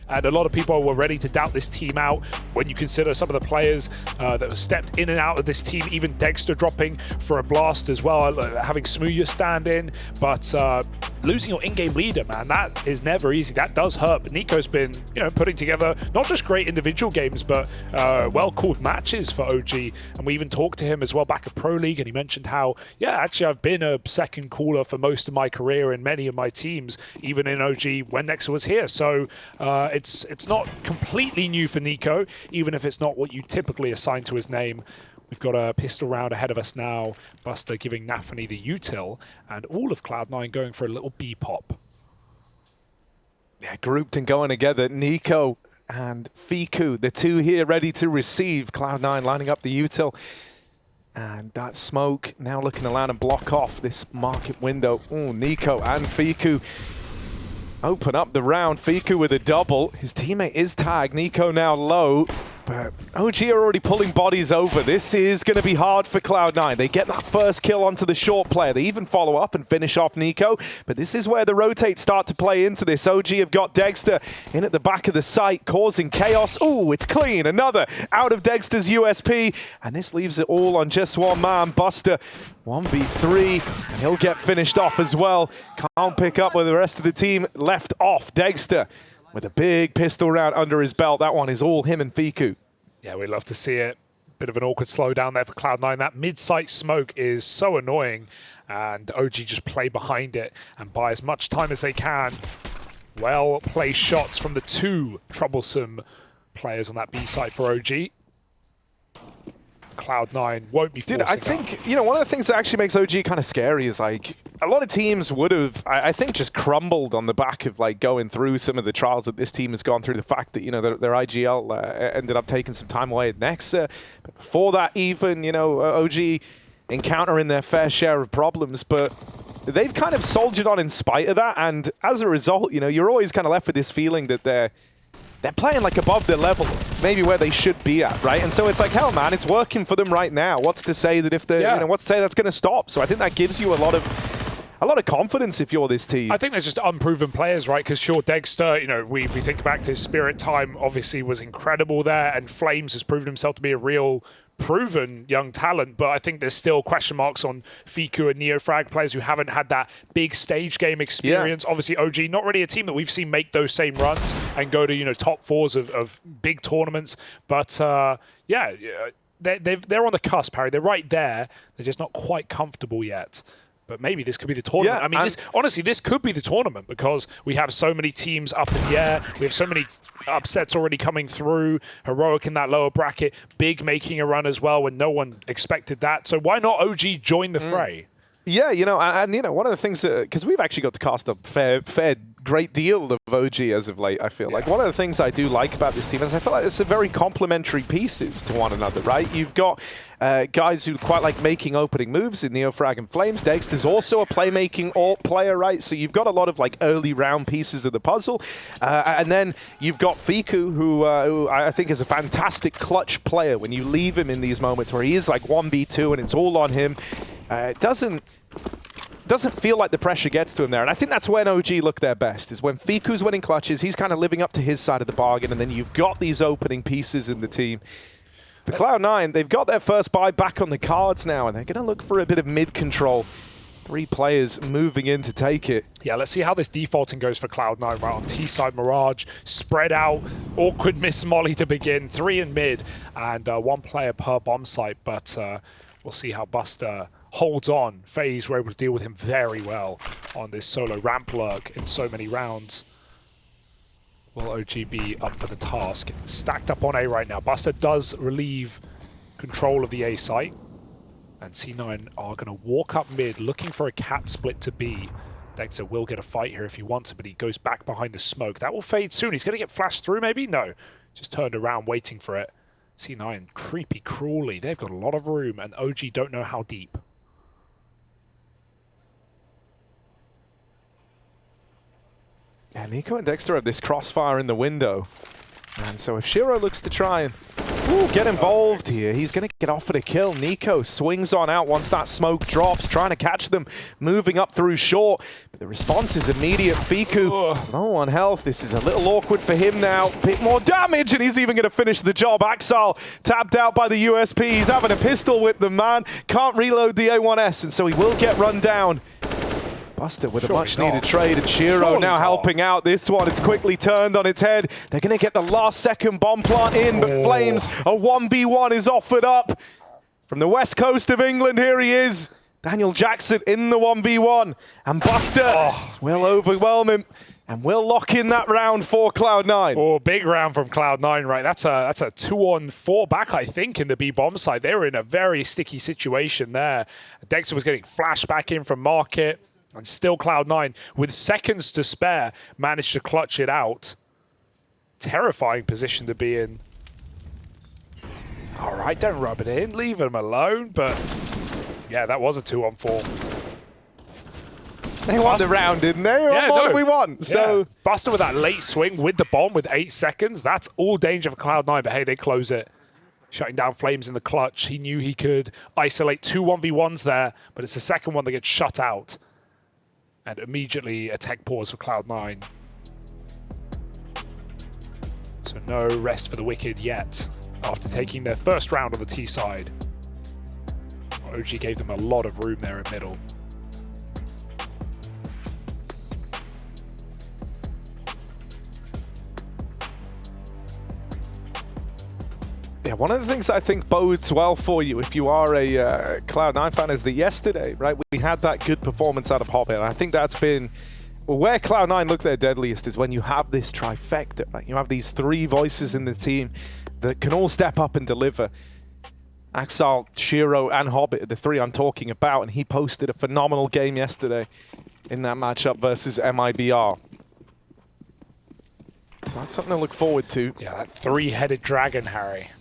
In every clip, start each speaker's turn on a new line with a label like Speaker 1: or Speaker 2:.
Speaker 1: And a lot of people were ready to doubt this team out when you consider some of the players that have stepped in and out of this team, even degster dropping for a blast as well, having Smooya stand in. But losing your in-game leader, man, that is never easy. That does hurt. But Nico's been, putting together not just great individual games, but well-called matches for OG. And we even talked to him as well back at Pro League, and he mentioned how, yeah, actually I've been a second caller for most of my career in many of my teams, even in OG when degster was here. So it's not completely new for Nico, even if it's not what you typically assign to his name. We've got a pistol round ahead of us now. Buster giving Nafany the util, and all of Cloud9 going for a little B-pop.
Speaker 2: Yeah, grouped and going together. Nico and Fiku, the two here ready to receive. Cloud9 lining up the util. And that smoke now looking to land and block off this market window. Ooh, Nico and Fiku open up the round. Fiku with a double. His teammate is tagged. Nico now low. But OG are already pulling bodies over. This is going to be hard for Cloud9. They get that first kill onto the short player. They even follow up and finish off Nico. But this is where the rotates start to play into this. OG have got degster in at the back of the site, causing chaos. Ooh, it's clean. Another out of degster's USP. And this leaves it all on just one man. Buster, 1v3. And he'll get finished off as well. Can't pick up where the rest of the team left off. degster with a big pistol round under his belt. That one is all him and Fiku.
Speaker 1: Yeah, we love to see it. Bit of an awkward slowdown there for Cloud9. That mid-site smoke is so annoying, and OG just play behind it and buy as much time as they can. Well-placed shots from the two troublesome players on that B site for OG. Cloud9 won't be forcing
Speaker 2: I think, one of the things that actually makes OG kind of scary is, like, a lot of teams would have, I think, just crumbled on the back of, like, going through some of the trials that this team has gone through. The fact that, their IGL ended up taking some time away at Nexa. But before that, even, OG encountering their fair share of problems. But they've kind of soldiered on in spite of that. And as a result, you're always kind of left with this feeling that they're playing like above their level, maybe where they should be at, right? And so it's like, hell, man, it's working for them right now. What's to say that if they're, what's to say that's going to stop? So I think that gives you a lot of confidence if you're this team.
Speaker 1: I think there's just unproven players, right? Because sure, degster, we think back to his Spirit time, obviously was incredible there, and flameZ has proven himself to be a real proven young talent, but I think there's still question marks on Fiku and Neofrag, players who haven't had that big stage game experience. Yeah. Obviously, OG, not really a team that we've seen make those same runs and go to, top fours of big tournaments. But yeah, they're on the cusp, Harry. They're right there. They're just not quite comfortable yet. But maybe this could be the tournament.
Speaker 2: Yeah,
Speaker 1: I mean, honestly, this could be the tournament because we have so many teams up in the air. We have so many upsets already coming through. Heroic in that lower bracket. Big making a run as well when no one expected that. So why not OG join the fray?
Speaker 2: Yeah, and one of the things, because we've actually got to cast a fair great deal of OG as of late, I feel like. One of the things I do like about this team is I feel like it's a very complementary pieces to one another, right? You've got guys who quite like making opening moves in Neofrag and flameZ. degster's also a playmaking alt player, right? So you've got a lot of like early round pieces of the puzzle. And then you've got Fiku, who I think is a fantastic clutch player when you leave him in these moments where he is like 1v2 and it's all on him. It doesn't feel like the pressure gets to him there. And I think that's when OG look their best, is when Fiku's winning clutches, he's kind of living up to his side of the bargain, and then you've got these opening pieces in the team. For Cloud9, they've got their first buy back on the cards now, and they're going to look for a bit of mid-control. 3 players moving in to take it.
Speaker 1: Yeah, let's see how this defaulting goes for Cloud9. Right on T-side, Mirage, spread out, awkward miss molly to begin, 3 in mid, and 1 player per bomb site, but we'll see how Buster holds on. FaZe were able to deal with him very well on this solo ramp lurk in so many rounds. Will OG be up for the task? Stacked up on A right now. Buster does relieve control of the A site. And C9 are going to walk up mid, looking for a cat split to B. degster will get a fight here if he wants to, but he goes back behind the smoke. That will fade soon. He's going to get flashed through, maybe? No. Just turned around, waiting for it. C9, creepy, crawly. They've got a lot of room, and OG don't know how deep.
Speaker 2: Yeah, Nico and degster have this crossfire in the window. And so if Shiro looks to try and Ooh, get involved here. He's going to get offered a kill. Nico swings on out once that smoke drops, trying to catch them, moving up through short. But the response is immediate. Fiku, low on health. This is a little awkward for him now. Bit more damage, and he's even going to finish the job. Axel tapped out by the USP. He's having a pistol whip the man. Can't reload the A1S, and so he will get run down. Buster with a much-needed trade, and Shiro now helping out. This one is quickly turned on its head. They're going to get the last-second bomb plant in, but flameZ, a 1v1 is offered up. From the west coast of England, here he is. Daniel Jackson in the 1v1, and Buster will overwhelm him and will lock in that round for Cloud9.
Speaker 1: Oh, big round from Cloud9, right? That's a 2-on-4 back, I think, in the B-bomb side. They were in a very sticky situation there. degster was getting flashed back in from Market. And still Cloud9, with seconds to spare, managed to clutch it out. Terrifying position to be in. All right, don't rub it in. Leave him alone. But, yeah, that was a 2-on-4.
Speaker 2: They won the round, didn't they? Yeah, what we won. So
Speaker 1: Buster with that late swing with the bomb with 8 seconds. That's all danger for Cloud9. But, hey, they close it. Shutting down flameZ in the clutch. He knew he could isolate 2 1v1s there. But it's the second one that gets shut out. And immediately a tech pause for Cloud9. So no rest for the wicked yet, after taking their first round on the T side. OG gave them a lot of room there in middle.
Speaker 2: Yeah, one of the things I think bodes well for you if you are a Cloud9 fan is that yesterday, right, we had that good performance out of Hobbit. And I think that's been where Cloud9 look their deadliest, is when you have this trifecta, right? You have these 3 voices in the team that can all step up and deliver. Axel, Shiro, and Hobbit are the 3 I'm talking about, and he posted a phenomenal game yesterday in that matchup versus MIBR. So that's something to look forward to.
Speaker 1: Yeah, that 3-headed dragon, Harry.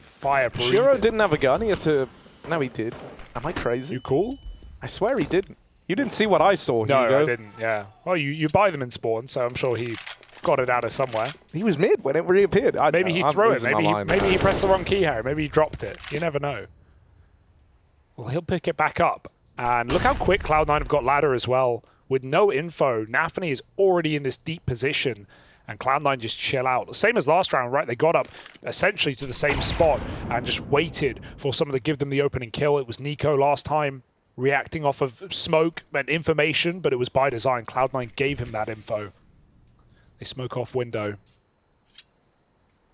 Speaker 1: Fire breathing.
Speaker 2: Shiro didn't have a gun. He had to... No, he did. Am I crazy?
Speaker 1: You cool?
Speaker 2: I swear he didn't. You didn't see what I saw.
Speaker 1: No, I didn't. Yeah. Well, you buy them in spawn, so I'm sure he got it out of somewhere.
Speaker 2: He was mid when it reappeared.
Speaker 1: Maybe he threw it. Maybe he pressed the wrong key, Harry. Maybe he dropped it. You never know. Well, he'll pick it back up. And look how quick Cloud9 have got ladder as well. With no info, Nafany is already in this deep position. And Cloud9 just chill out. Same as last round, right? They got up essentially to the same spot and just waited for someone to give them the opening kill. It was Nico last time, reacting off of smoke and information, but it was by design. Cloud9 gave him that info. They smoke off window.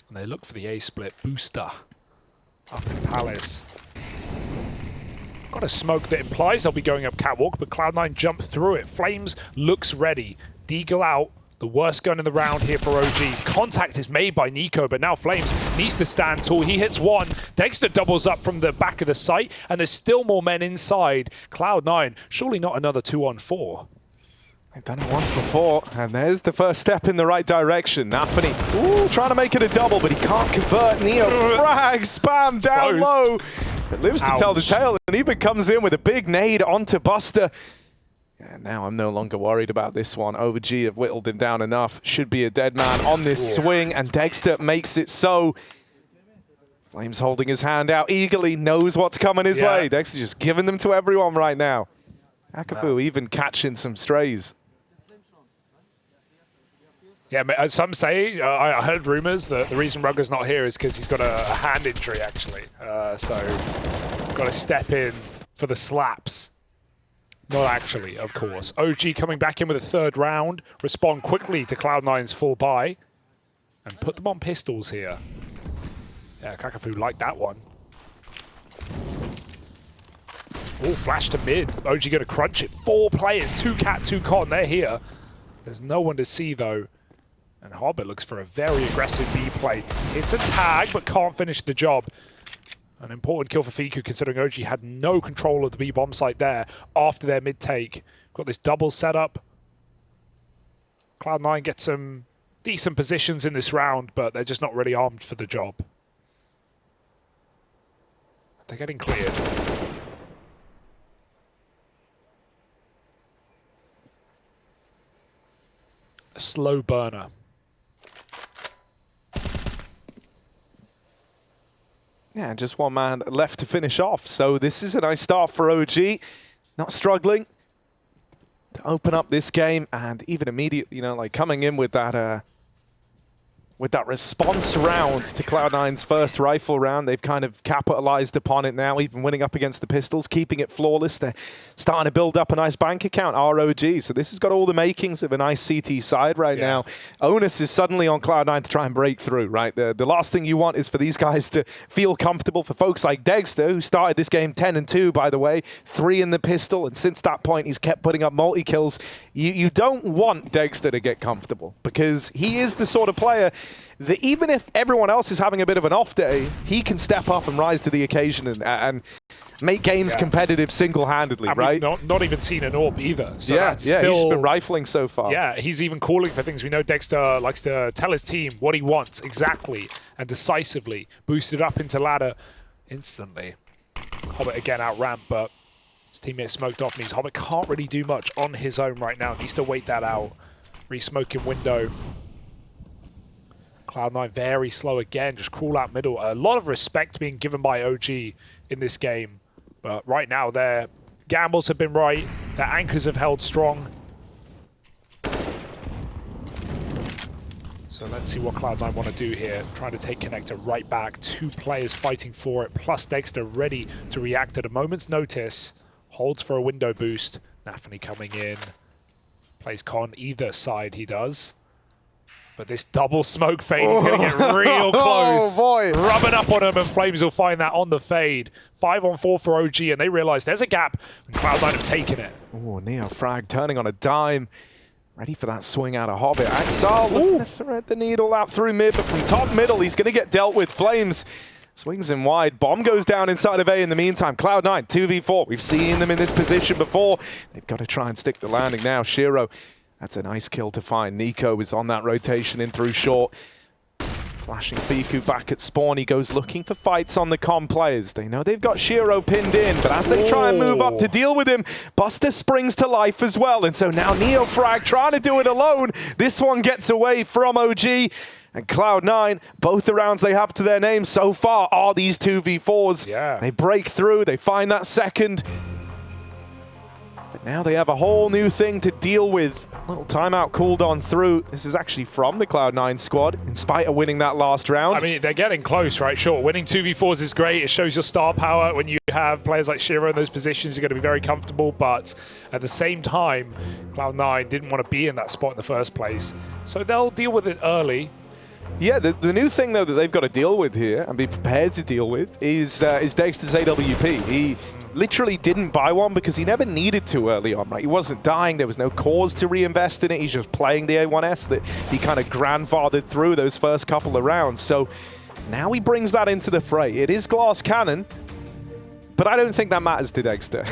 Speaker 1: And they look for the A-split. Booster up in Palace. Got a smoke that implies they'll be going up catwalk, but Cloud9 jump through it. flameZ looks ready. Deagle out. The worst gun in the round here for OG. Contact is made by Nico, but now flameZ needs to stand tall. He hits one. degster doubles up from the back of the site, and there's still more men inside. Cloud9, surely not another 2-on-4.
Speaker 2: They've done it once before, and there's the first step in the right direction. Nafany, trying to make it a double, but he can't convert. Neo frag, spam down low. But lives to tell the tale, and even comes in with a big nade onto Buster. And now I'm no longer worried about this one. OG have whittled him down enough. Should be a dead man on this swing, and degster makes it so. flameZ holding his hand out eagerly, knows what's coming his way. degster just giving them to everyone right now. Akafu even catching some strays.
Speaker 1: Yeah, as some say, I heard rumors that the reason Rugger's not here is because he's got a hand injury, actually. So, got to step in for the slaps. Not actually, of course. OG coming back in with a 3rd round. Respond quickly to Cloud9's full buy. And put them on pistols here. Yeah, Kakafu liked that one. Oh, flash to mid. OG going to crunch it. 4 players, 2 cat, 2 con. They're here. There's no one to see, though. And Hobbit looks for a very aggressive B play. Hits a tag, but can't finish the job. An important kill for Fiku, considering OG had no control of the B-bomb site there after their mid-take. Got this double setup. Cloud9 gets some decent positions in this round, but they're just not really armed for the job. They're getting cleared. A slow burner.
Speaker 2: Yeah, just one man left to finish off. So this is a nice start for OG. Not struggling to open up this game, and even immediately, you know, like coming in with that response round to Cloud9's first rifle round. They've kind of capitalized upon it now, even winning up against the Pistols, keeping it flawless. They're starting to build up a nice bank account, ROG. So this has got all the makings of a nice CT side right now. Onus is suddenly on Cloud9 to try and break through, right? The last thing you want is for these guys to feel comfortable. For folks like degster, who started this game 10-2, by the way, 3 in the pistol, and since that point, he's kept putting up multi-kills. You don't want degster to get comfortable, because he is the sort of player that even if everyone else is having a bit of an off day, he can step up and rise to the occasion and make games competitive single-handedly, right?
Speaker 1: Not even seen an AWP either. So
Speaker 2: he's just been rifling so far.
Speaker 1: Yeah, he's even calling for things. We know degster likes to tell his team what he wants exactly and decisively. Boosted up into ladder instantly. Hobbit again out ramp, but his teammate smoked off, means Hobbit can't really do much on his own right now. Needs to wait that out. Re-smoking window. Cloud9 very slow again, just crawl out middle. A lot of respect being given by OG in this game. But right now, their gambles have been right. Their anchors have held strong. So let's see what Cloud9 want to do here. Trying to take Connector right back. 2 players fighting for it, plus degster ready to react at a moment's notice. Holds for a window boost. Nafany coming in. Plays con either side he does. But this double smoke fade is going to get real close.
Speaker 2: Oh, boy.
Speaker 1: Rubbing up on him, and flameZ will find that on the fade. 5-on-4 for OG, and they realize there's a gap, and Cloud9 have taken it.
Speaker 2: Oh, Neo Frag turning on a dime. Ready for that swing out of Hobbit. Axel looking to thread the needle out through mid, but from top middle, he's going to get dealt with. flameZ swings him wide. Bomb goes down inside of A in the meantime. Cloud9, 2v4. We've seen them in this position before. They've got to try and stick the landing now. Shiro. That's a nice kill to find. Nico is on that rotation in through short. Flashing Fiku back at spawn. He goes looking for fights on the com players. They know they've got Shiro pinned in, but as they try and move up to deal with him, Buster springs to life as well. And so now NeoFrag trying to do it alone. This one gets away from OG. And Cloud9, both the rounds they have to their name so far are these 2v4s.
Speaker 1: Yeah.
Speaker 2: They break through, they find that second. But now they have a whole new thing to deal with. A little timeout cooled on through. This is actually from the Cloud9 squad, in spite of winning that last round.
Speaker 1: I mean, they're getting close, right? Sure, winning 2v4s is great. It shows your star power. When you have players like Shiro in those positions, you're going to be very comfortable. But at the same time, Cloud9 didn't want to be in that spot in the first place. So they'll deal with it early.
Speaker 2: Yeah, the new thing, though, that they've got to deal with here and be prepared to deal with is degster's AWP. He literally didn't buy one because he never needed to early on, right? He wasn't dying. There was no cause to reinvest in it. He's just playing the A1S that he kind of grandfathered through those first couple of rounds. So now he brings that into the fray. It is glass cannon, but I don't think that matters to degster.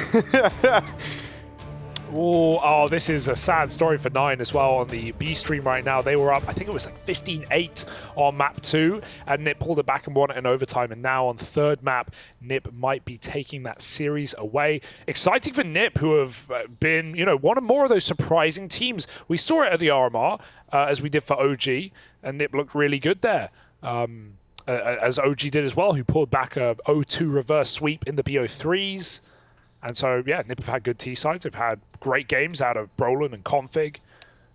Speaker 1: Oh, this is a sad story for 9 as well on the B stream right now. They were up, I think it was like 15-8 on map 2, and Nip pulled it back and won it in overtime. And now on third map, Nip might be taking that series away. Exciting for Nip, who have been, you know, one of more of those surprising teams. We saw it at the RMR, as we did for OG, and Nip looked really good there. As OG did as well, who pulled back a 0-2 reverse sweep in the BO3s. And so, yeah, Nip have had good T-sides. They've had great games out of Brolin and Config,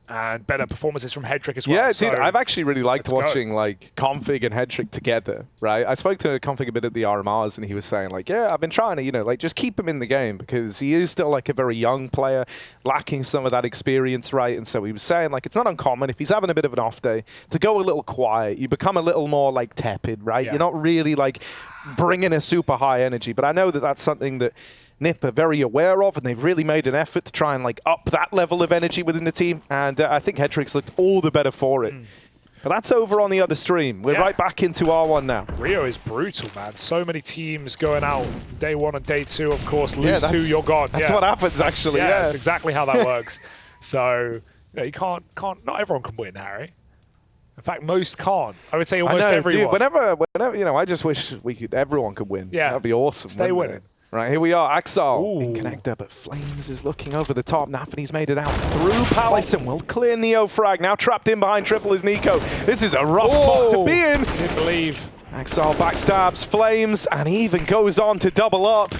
Speaker 1: and better performances from Hedrick as well.
Speaker 2: Yeah,
Speaker 1: so,
Speaker 2: dude, I've actually really liked watching like Config and Hedrick together, right? I spoke to Config a bit at the RMRs, and he was saying like, yeah, I've been trying to, you know, like just keep him in the game because he is still like a very young player, lacking some of that experience, right? And so he was saying like, it's not uncommon if he's having a bit of an off day to go a little quiet. You become a little more like tepid, right?
Speaker 1: Yeah.
Speaker 2: You're not really like bringing a super high energy, but I know that that's something that Nip are very aware of, and they've really made an effort to try and like up that level of energy within the team. And I think Hedrick's looked all the better for it. But that's over on the other stream. We're right back into R1 now.
Speaker 1: Rio is brutal, man. So many teams going out day 1 and day 2, of course. Lose 2, you're gone.
Speaker 2: That's what happens, actually.
Speaker 1: Yeah, that's exactly how that works. So you know, you can't. Not everyone can win, Harry. In fact, most can't. I would say almost everyone.
Speaker 2: Dude, whenever, you know, I just wish everyone could win.
Speaker 1: Yeah,
Speaker 2: that'd be awesome.
Speaker 1: Stay winning.
Speaker 2: Right, here we are, Axel in connector, but flameZ is looking over the top. Nafany's made it out through Palace and will clear NeoFrag. Now trapped in behind triple is Nico. This is a rough spot to be in.
Speaker 1: Didn't believe.
Speaker 2: Axel backstabs flameZ, and he even goes on to double up.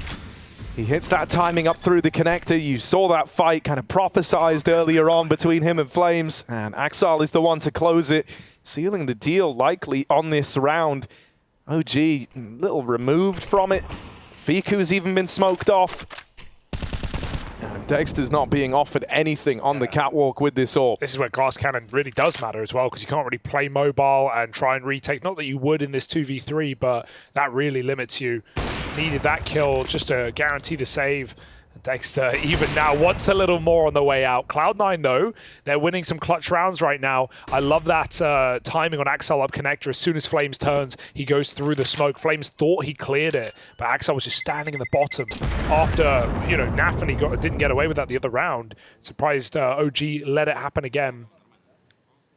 Speaker 2: He hits that timing up through the connector. You saw that fight kind of prophesized earlier on between him and flameZ, and Axel is the one to close it, sealing the deal likely on this round. OG, a little removed from it. fiku's even been smoked off. And degster's not being offered anything on the catwalk with this AWP.
Speaker 1: This is where Glass Cannon really does matter as well, because you can't really play mobile and try and retake. Not that you would in this 2v3, but that really limits you. Needed that kill just to guarantee the save. degster even now wants a little more on the way out. Cloud9 though, they're winning some clutch rounds right now. I love that timing on Axel up connector. As soon as flameZ turns, he goes through the smoke. flameZ thought he cleared it, but Axel was just standing in the bottom after, you know, Nafany didn't get away with that the other round. Surprised OG let it happen again.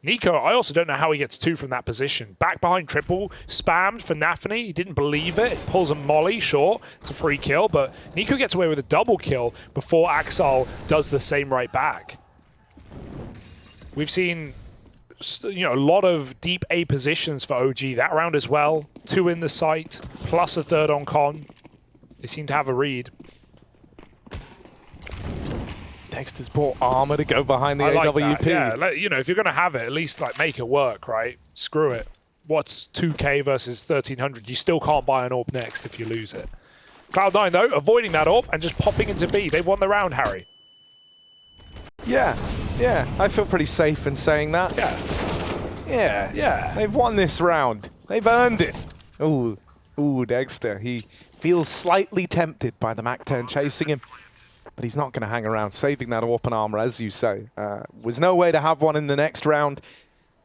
Speaker 1: NiKo, I also don't know how he gets two from that position. Back behind triple, spammed for Nafany. He didn't believe it. Pulls a molly, sure. It's a free kill, but NiKo gets away with a double kill before Axel does the same right back. We've seen, you know, a lot of deep A positions for OG that round as well. 2 in the site, plus a 3rd on con. They seem to have a read.
Speaker 2: degster's bought armor to go behind the
Speaker 1: like
Speaker 2: AWP.
Speaker 1: That. Yeah, you know, if you're going to have it, at least like make it work, right? Screw it. What's 2K versus 1300? You still can't buy an AWP next if you lose it. Cloud9 though, avoiding that AWP and just popping into B. They won the round, Harry.
Speaker 2: Yeah, I feel pretty safe in saying that. Yeah. They've won this round. They've earned it. Ooh, degster. He feels slightly tempted by the MAC-10 chasing him. But he's not going to hang around, saving that open armor, as you say. Was no way to have one in the next round.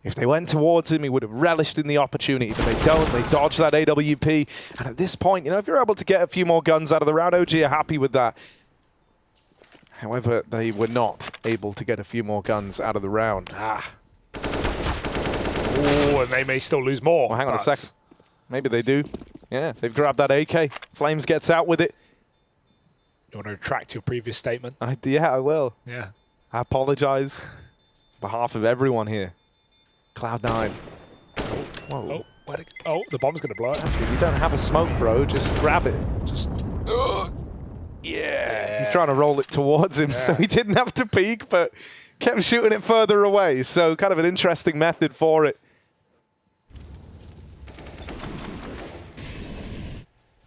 Speaker 2: If they went towards him, he would have relished in the opportunity, but they don't. They dodge that AWP. And at this point, you know, if you're able to get a few more guns out of the round, OG are happy with that. However, they were not able to get a few more guns out of the round.
Speaker 1: Oh, and they may still lose more.
Speaker 2: Well, hang on a second. Maybe they do. Yeah, they've grabbed that AK. flameZ gets out with it.
Speaker 1: You want to retract your previous statement?
Speaker 2: Yeah, I will.
Speaker 1: Yeah.
Speaker 2: I apologize on behalf of everyone here. Cloud9. Whoa.
Speaker 1: Oh, the bomb's going to blow it.
Speaker 2: If you don't have a smoke, bro, just grab it. Just... Yeah. He's trying to roll it towards him, so he didn't have to peek, but kept shooting it further away. So kind of an interesting method for it.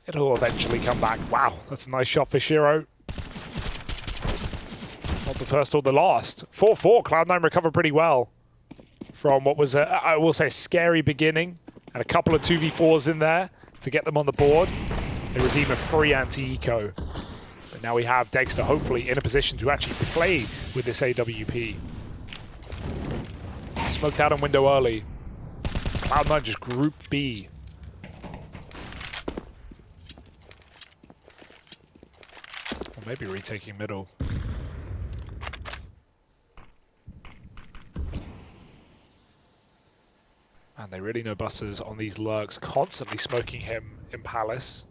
Speaker 1: It'll eventually come back. Wow, that's a nice shot for Shiro. Not the first or the last. 4-4, Cloud9 recovered pretty well from what was, I will say, a scary beginning and a couple of 2v4s in there to get them on the board. They redeem a free anti-eco. But now we have degster hopefully in a position to actually play with this AWP. Smoked out on window early. Cloud9 just group B. Or maybe retaking middle. And they really know Buster's on these lurks, constantly smoking him in Palace.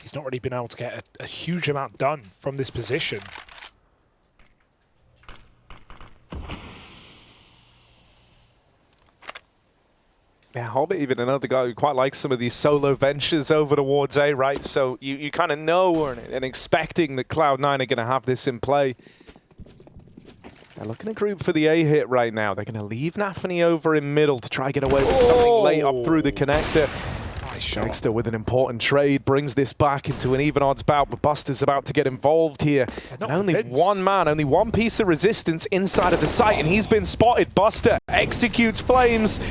Speaker 1: He's not really been able to get a huge amount done from this position.
Speaker 2: Yeah, Hobbit, even another guy who quite likes some of these solo ventures over towards A, right? So you kind of know and expecting that Cloud9 are going to have this in play. They're looking to group for the A hit right now. They're going to leave Nafany over in middle to try and get away with something late up through the connector.
Speaker 1: Nice shot.
Speaker 2: degster with an important trade brings this back into an even odds bout, but Buster's about to get involved here. And only one man, only one piece of resistance inside of the site, and he's been spotted. Buster executes flameZ.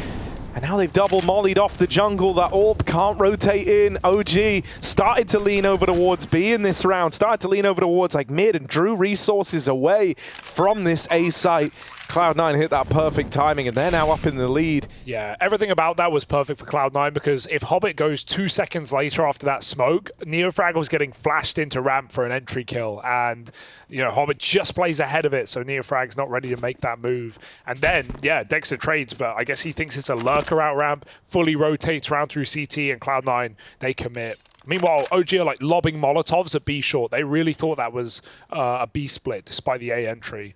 Speaker 2: And now they've double mollied off the jungle. That AWP can't rotate in. OG started to lean over towards B in this round. Started to lean over towards like mid and drew resources away from this A site. Cloud9 hit that perfect timing and they're now up in the lead.
Speaker 1: Yeah, everything about that was perfect for Cloud9 because if Hobbit goes 2 seconds later after that smoke, Neofrag was getting flashed into ramp for an entry kill. And, you know, Hobbit just plays ahead of it, so Neofrag's not ready to make that move. And then, yeah, degster trades, but I guess he thinks it's a lurker out ramp, fully rotates around through CT, and Cloud9, they commit. Meanwhile, OG are like lobbing Molotovs at B short. They really thought that was a B split despite the A entry.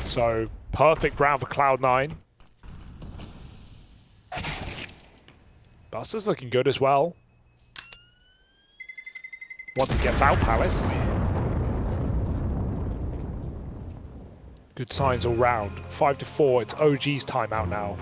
Speaker 1: So, perfect round for Cloud9. Buster's looking good as well. Once he gets out, Palace. Good signs all round. 5-4, it's OG's timeout now.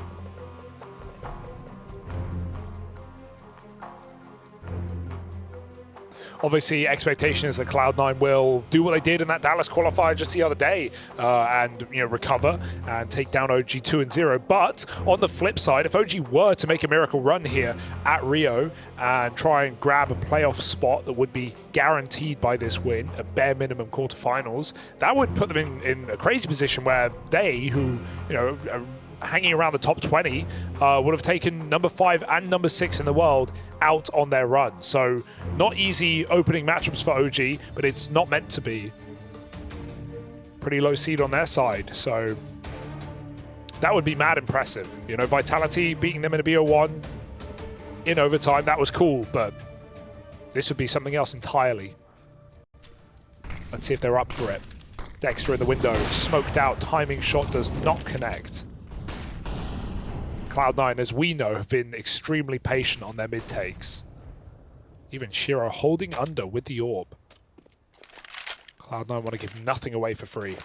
Speaker 1: Obviously, expectation is that Cloud9 will do what they did in that Dallas qualifier just the other day and recover and take down OG 2-0. But on the flip side, if OG were to make a miracle run here at Rio and try and grab a playoff spot that would be guaranteed by this win, a bare minimum quarterfinals, that would put them in a crazy position where they, who are hanging around the top 20, would have taken number 5 and number 6 in the world out on their run. So not easy opening matchups for OG, but it's not meant to be. Pretty low seed on their side, so that would be mad impressive. Vitality beating them in a BO1 in overtime, that was cool, but this would be something else entirely. Let's see if they're up for it. degster in the window, smoked out, timing shot does not connect. Cloud9, as we know, have been extremely patient on their mid takes. Even Shiro holding under with the orb. Cloud9 want to give nothing away for free.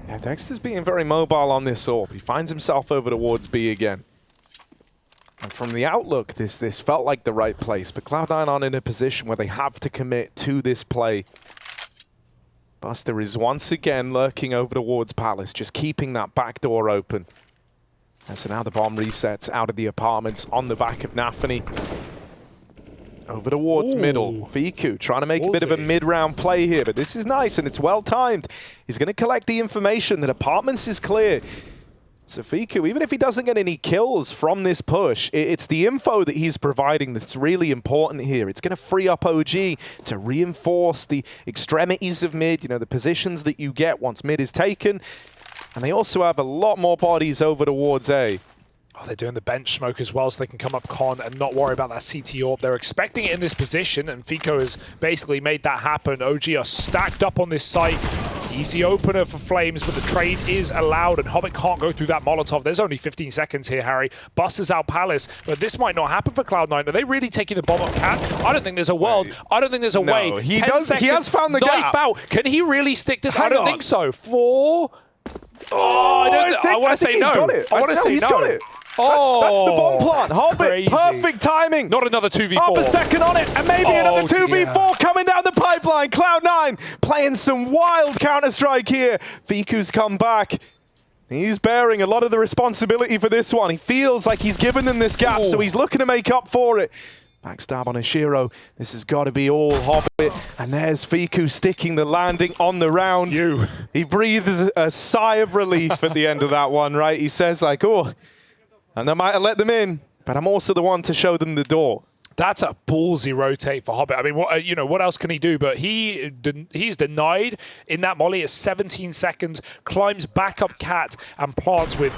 Speaker 2: Yeah, degster's being very mobile on this orb. He finds himself over towards B again. And from the outlook, this felt like the right place, but Cloud9 aren't in a position where they have to commit to this play. Buster is once again lurking over towards Palace, just keeping that back door open. And so now the bomb resets out of the apartments on the back of Nafany. Over towards middle. flameZ trying to make a bit of a mid-round play here, but this is nice and it's well-timed. He's going to collect the information that apartments is clear. So flameZ, even if he doesn't get any kills from this push, it's the info that he's providing that's really important here. It's going to free up OG to reinforce the extremities of mid, the positions that you get once mid is taken. And they also have a lot more bodies over towards A.
Speaker 1: Oh, they're doing the bench smoke as well, so they can come up con and not worry about that CT orb. They're expecting it in this position, and flameZ has basically made that happen. OG are stacked up on this site. Easy opener for flameZ, but the trade is allowed, and Hobbit can't go through that Molotov. There's only 15 seconds here, Harry. Buster's out Palace, but this might not happen for Cloud9. Are they really taking the bomb up Cat? I don't think there's a world. I don't think there's a way.
Speaker 2: He has found the gap.
Speaker 1: Out. Can he really stick this? I don't think so. 4. I want to say no. I want to say no.
Speaker 2: Got it. That's the bomb plant. Hobbit, perfect timing.
Speaker 1: Not another 2v4.
Speaker 2: Half a second on it, and maybe another 2v4 coming down the pipeline. Cloud9 playing some wild Counter-Strike here. flameZ's come back. He's bearing a lot of the responsibility for this one. He feels like he's given them this gap, so he's looking to make up for it. Backstab on a Shiro. This has got to be all Hobbit. And there's flameZ sticking the landing on the round. He breathes a sigh of relief at the end of that one, right? He says like, oh, and I might have let them in, but I'm also the one to show them the door.
Speaker 1: That's a ballsy rotate for Hobbit. I mean, what else can he do? But he's denied in that molly at 17 seconds, climbs back up Cat and plants with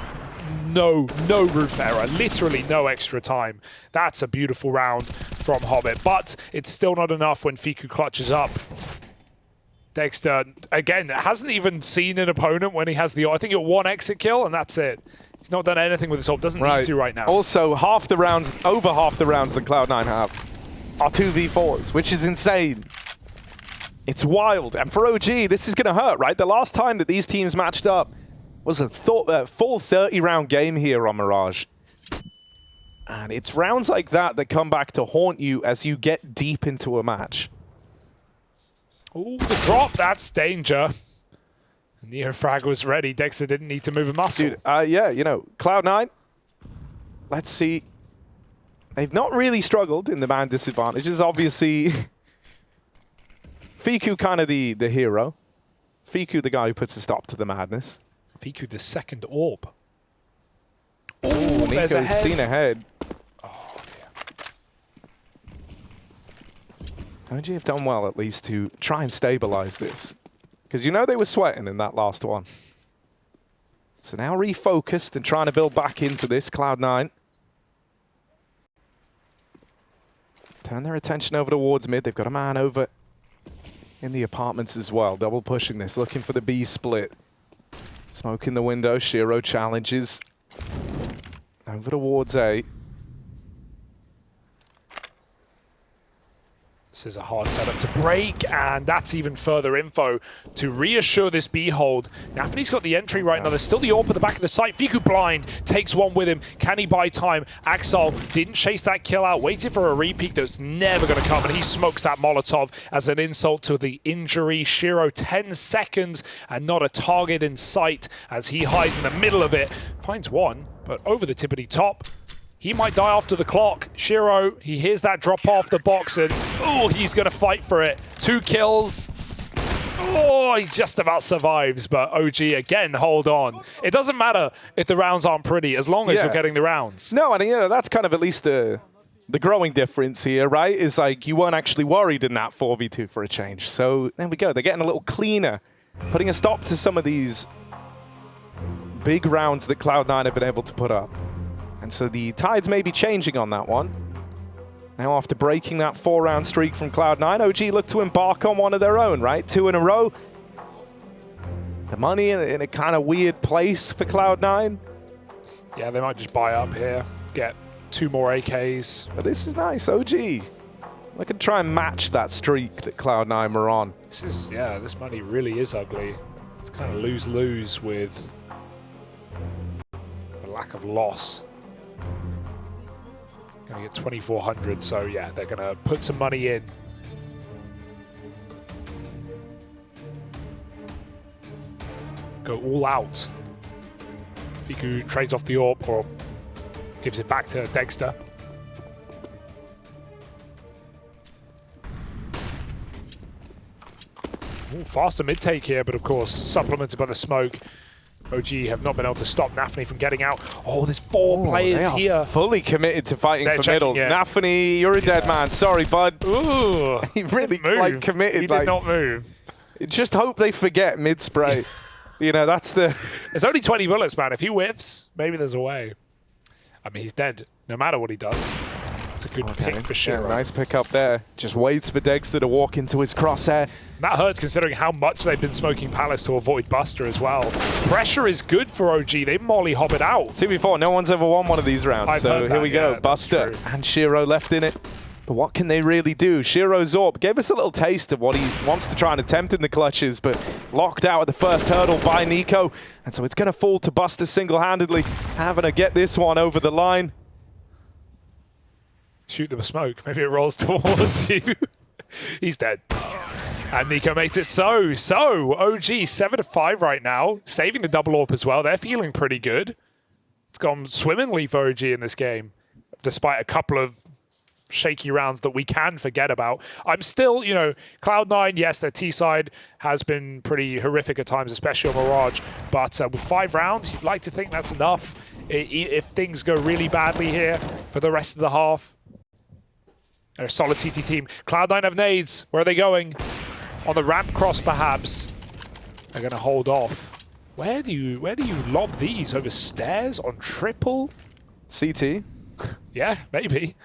Speaker 1: no room for error, literally no extra time. That's a beautiful round from Hobbit, but it's still not enough when flameZ clutches up. degster, again, hasn't even seen an opponent when he has the, I think, one exit kill, and that's it. He's not done anything with this ult, doesn't need to right now.
Speaker 2: Also, over half the rounds that Cloud9 have are 2v4s, which is insane. It's wild. And for OG, this is going to hurt, right? The last time that these teams matched up was a full 30-round game here on Mirage. And it's rounds like that that come back to haunt you as you get deep into a match.
Speaker 1: Oh, the drop, that's danger. Neo frag was ready. degster didn't need to move a muscle.
Speaker 2: Dude, yeah, Cloud9, let's see. They've not really struggled in the man disadvantages. Obviously, flameZ kind of the hero. flameZ the guy who puts a stop to the madness.
Speaker 1: flameZ the second orb.
Speaker 2: Oh, Nico's seen ahead.
Speaker 1: Oh, dear.
Speaker 2: OG have done well, at least, to try and stabilize this. Because they were sweating in that last one. So now refocused and trying to build back into this, Cloud9. turn their attention over towards mid. They've got a man over in the apartments as well. Double pushing this, looking for the B split. Smoke in the window. Shiro challenges over towards A.
Speaker 1: This is a hard setup to break, and that's even further info to reassure this B hold. Nafany's got the entry right now. There's still the AWP at the back of the site. Fiku blind, takes one with him. Can he buy time? Axel didn't chase that kill out, waited for a repeat that's never going to come, and he smokes that Molotov as an insult to the injury. Shiro 10 seconds and not a target in sight as he hides in the middle of it. Finds one, but over the tippity top. He might die after the clock. Shiro, he hears that drop off the box and, oh, he's going to fight for it. 2 kills. Oh, he just about survives, but OG, again, hold on. It doesn't matter if the rounds aren't pretty, as long as you're getting the rounds.
Speaker 2: No, and that's kind of at least the growing difference here, right? Is like you weren't actually worried in that 4v2 for a change. So there we go. They're getting a little cleaner, putting a stop to some of these big rounds that Cloud9 have been able to put up. And so the tides may be changing on that one. Now after breaking that 4-round streak from Cloud9, OG look to embark on one of their own, right? 2 in a row. The money in a kind of weird place for Cloud9.
Speaker 1: Yeah, they might just buy up here, get 2 more AKs.
Speaker 2: But this is nice, OG. I could try and match that streak that Cloud9 were on.
Speaker 1: This is, this money really is ugly. It's kind of lose-lose with the lack of loss. Gonna get 2,400, so yeah, they're gonna put some money in. Go all out. Fiku trades off the AWP or gives it back to degster. Ooh, faster mid-take here, but of course supplemented by the smoke. OG have not been able to stop Nafany from getting out. Oh, there's 4 players here.
Speaker 2: Fully committed to fighting for middle. Yeah. Nafany, you're a dead man. Sorry, bud.
Speaker 1: Ooh,
Speaker 2: he really committed.
Speaker 1: He did not move.
Speaker 2: Just hope they forget mid-spray. That's the...
Speaker 1: It's only 20 bullets, man. If he whiffs, maybe there's a way. I mean, he's dead no matter what he does. It's a good pick for Shiro.
Speaker 2: Yeah, nice pick up there. Just waits for degster to walk into his crosshair.
Speaker 1: That hurts considering how much they've been smoking Palace to avoid Buster as well. Pressure is good for OG. They molly hop it out.
Speaker 2: 2v4, no one's ever won one of these rounds. So here we go. Buster and Shiro left in it. But what can they really do? Shiro Zorb gave us a little taste of what he wants to try and attempt in the clutches, but locked out at the first hurdle by Nico. And so it's going to fall to Buster single-handedly, having to get this one over the line.
Speaker 1: Shoot them a smoke. Maybe it rolls towards you. He's dead. And Nico makes it so. OG 7-5 right now, saving the double AWP as well. They're feeling pretty good. It's gone swimmingly for OG in this game, despite a couple of shaky rounds that we can forget about. I'm still, Cloud9, yes, their T side has been pretty horrific at times, especially on Mirage. But with 5 rounds, you'd like to think that's enough. If things go really badly here for the rest of the half. They're a solid CT team. Cloud9 have nades. Where are they going? On the ramp cross, perhaps. They're going to hold off. Where do you lob these? Over stairs? On triple?
Speaker 2: CT.
Speaker 1: Yeah, maybe.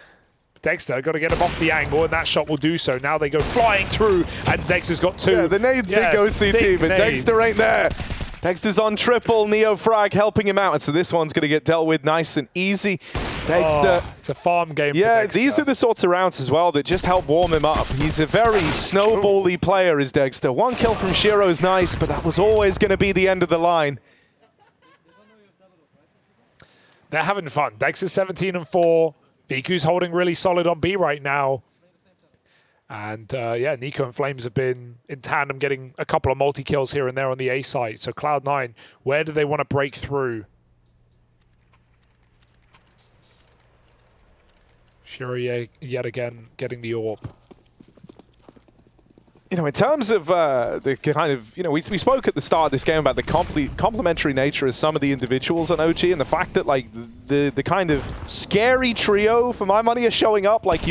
Speaker 1: degster got to get him off the angle, and that shot will do so. Now they go flying through, and degster's got 2.
Speaker 2: Yeah, the nades did go CT, but
Speaker 1: nades.
Speaker 2: degster ain't there. degster's on triple, Neo Frag helping him out, and so this one's going to get dealt with nice and easy. degster.
Speaker 1: Oh, it's a farm game for
Speaker 2: Yeah,
Speaker 1: degster.
Speaker 2: These are the sorts of rounds as well that just help warm him up. He's a very snowbally player, is degster. 1 kill from Shiro's nice, but that was always going to be the end of the line.
Speaker 1: They're having fun. degster's 17-4. Fiku's holding really solid on B right now. And yeah, Nico and flameZ have been in tandem getting a couple of multi-kills here and there on the A side. So Cloud9, where do they want to break through? Shiro yet again getting the AWP.
Speaker 2: You know, in terms of the kind of, we spoke at the start of this game about the complementary nature of some of the individuals on OG, and the fact that like the kind of scary trio, for my money, are showing up. Like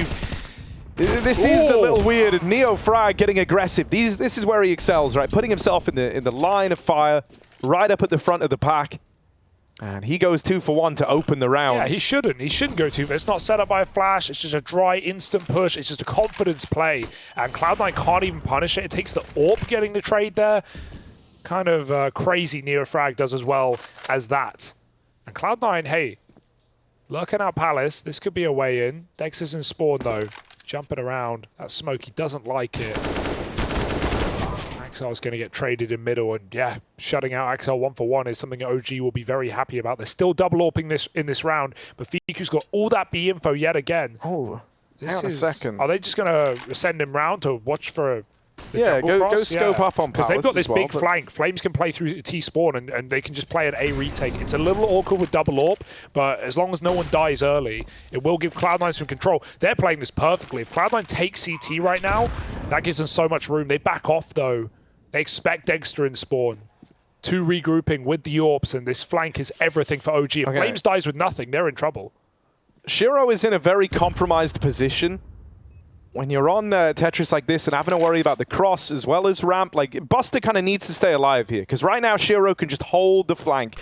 Speaker 2: this is a little weird. And Neo Frag getting aggressive. This is where he excels, right? Putting himself in the line of fire, right up at the front of the pack. And he goes 2 for 1 to open the round.
Speaker 1: Yeah, he shouldn't. He shouldn't go 2. It's not set up by a flash. It's just a dry, instant push. It's just a confidence play. And Cloud9 can't even punish it. It takes the AWP getting the trade there. Kind of crazy Neofrag does as well as that. And Cloud9, hey, lurking out Palace. This could be a way in. degster's in spawn, though. Jumping around. That smoke, he doesn't like it. Axel's going to get traded in middle, and yeah, shutting out Axel 1 for 1 is something OG will be very happy about. They're still double AWPing this in this round, but Fiku's got all that B info yet again.
Speaker 2: Oh, hang on a second.
Speaker 1: Are they just going to send him round to watch for
Speaker 2: yeah, go scope up on Palace.
Speaker 1: Because they've got this
Speaker 2: well,
Speaker 1: big flank. flameZ can play through T-spawn, and they can just play an A retake. It's a little awkward with double AWP, but as long as no one dies early, it will give Cloud9 some control. They're playing this perfectly. If Cloud9 takes CT right now, that gives them so much room. They back off, though. They expect degster in spawn. 2 regrouping with the AWPs, and this flank is everything for OG. If flameZ dies with nothing, they're in trouble. Shiro
Speaker 2: is in a very compromised position. When you're on Tetris like this and having to worry about the cross as well as ramp, like, Buster kind of needs to stay alive here, because right now Shiro can just hold the flank.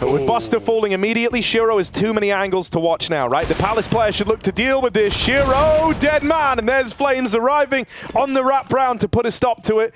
Speaker 2: But with Buster falling immediately, Shiro has too many angles to watch now, right? The Palace player should look to deal with this. Shiro, dead man, and there's flameZ arriving on the wrap round to put a stop to it.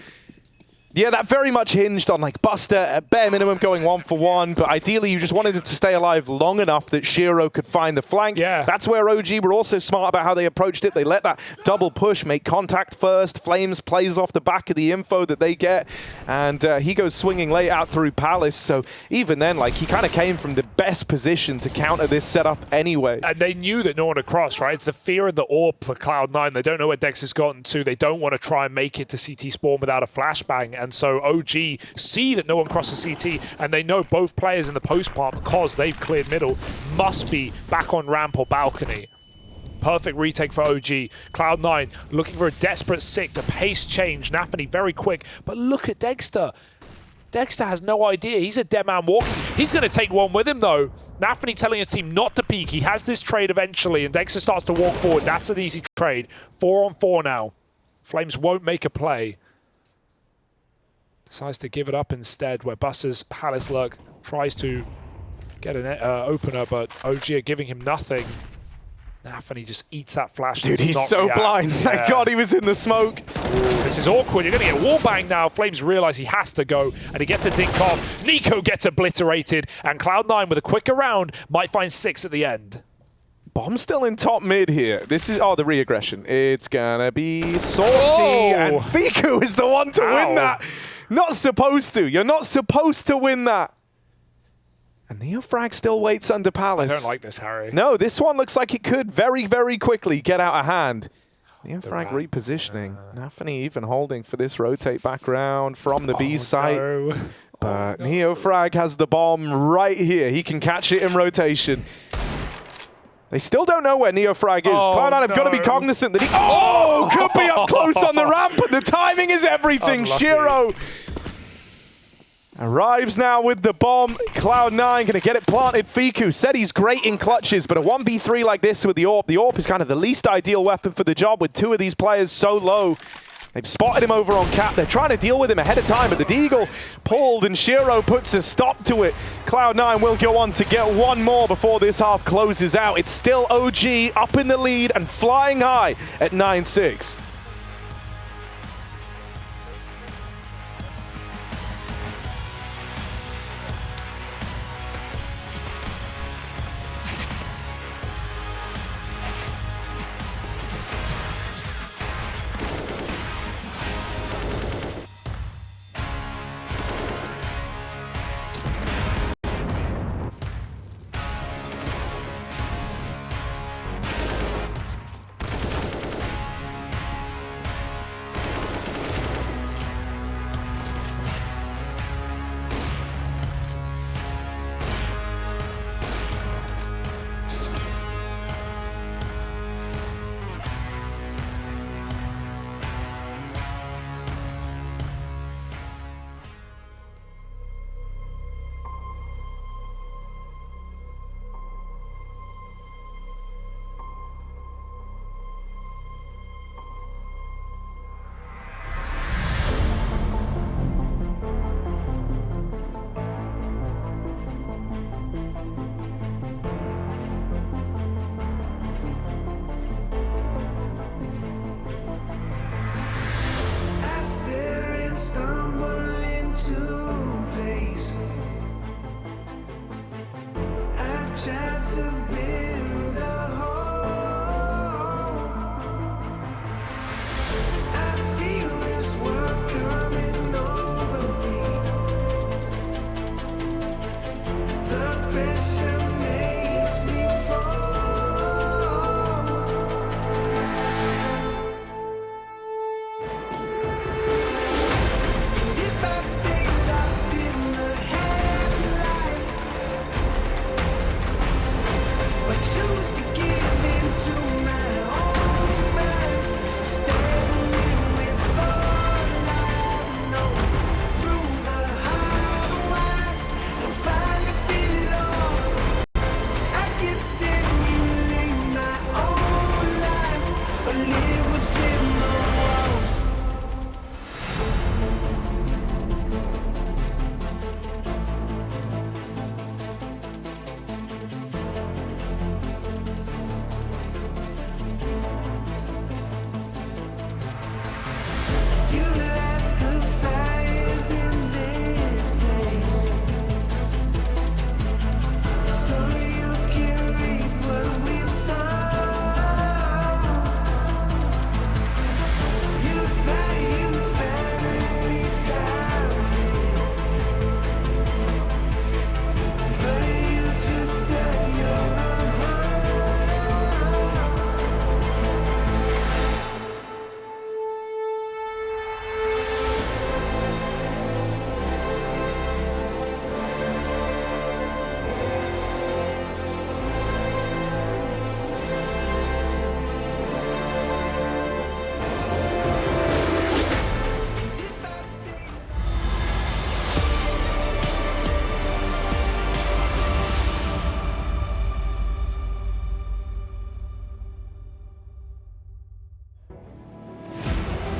Speaker 2: Yeah, that very much hinged on like Buster at bare minimum going 1 for 1, but ideally you just wanted him to stay alive long enough that Shiro could find the flank.
Speaker 1: Yeah.
Speaker 2: That's where OG were also smart about how they approached it. They let that double push make contact first. flameZ plays off the back of the info that they get, and he goes swinging late out through Palace. So even then, like, he kind of came from the best position to counter this setup anyway.
Speaker 1: And they knew that no one had crossed, right? It's the fear of the AWP for Cloud9. They don't know where degster's gotten to. They don't want to try and make it to CT spawn without a flashbang. And so OG see that no one crosses CT, and they know both players in the post part, because they've cleared middle, must be back on ramp or balcony. Perfect retake for OG. Cloud9 looking for a desperate sick. The pace change. Nafany very quick. But look at degster. degster has no idea. He's a dead man walking. He's going to take one with him, though. Nafany telling his team not to peek. He has this trade eventually, and degster starts to walk forward. That's an easy trade. 4 on 4 now. flameZ won't make a play. Decides to give it up instead, where Buster's Palace Lurk tries to get an opener, but OG are giving him nothing. Nafany just eats that flash.
Speaker 2: Dude, he's so blind. Thank God he was in the smoke.
Speaker 1: Ooh, this is awkward. You're going to get wallbang now. flameZ realize he has to go, and he gets a dink off. Nico gets obliterated, and Cloud9 with a quicker round might find 6 at the end.
Speaker 2: Bomb still in top mid here. This is, oh, the re-aggression. It's gonna be salty, and Fiku is the one to win that. Not supposed to. You're not supposed to win that. And Neofrag still waits under Palace.
Speaker 1: I don't like this, Harry.
Speaker 2: No, this one looks like it could very, very quickly get out of hand. Neofrag repositioning. Nafany even holding for this rotate back round from the B site.
Speaker 1: No.
Speaker 2: But Neofrag has the bomb right here. He can catch it in rotation. They still don't know where Neofrag is. Cloud9 have got to be cognizant that he... Oh, could be up close on the ramp, but the timing is everything.
Speaker 1: Unlucky.
Speaker 2: Shiro arrives now with the bomb. Cloud9 going to get it planted. Fiku said he's great in clutches, but a 1v3 like this with the AWP is kind of the least ideal weapon for the job with 2 of these players so low. They've spotted him over on cap. They're trying to deal with him ahead of time, but the Deagle pulled and Shiro puts a stop to it. Cloud9 will go on to get one more before this half closes out. It's still OG up in the lead and flying high at 9-6.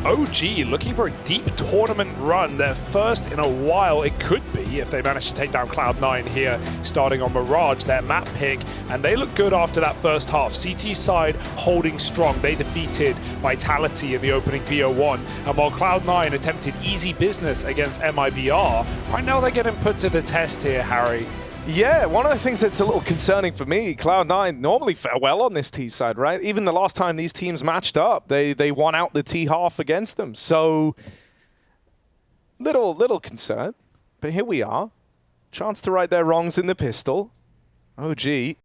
Speaker 1: OG looking for a deep tournament run, their first in a while. It could be if they manage to take down Cloud9 here, starting on Mirage, their map pick, and they look good after that first half. CT side holding strong. They defeated Vitality in the opening BO1, and while Cloud9 attempted easy business against MIBR, right now they're getting put to the test here, Harry.
Speaker 2: Yeah, one of the things that's a little concerning for me, Cloud9 normally fare well on this T side, right? Even the last time these teams matched up, they won out the T half against them. So, little concern. But here we are. Chance to right their wrongs in the pistol. OG, they're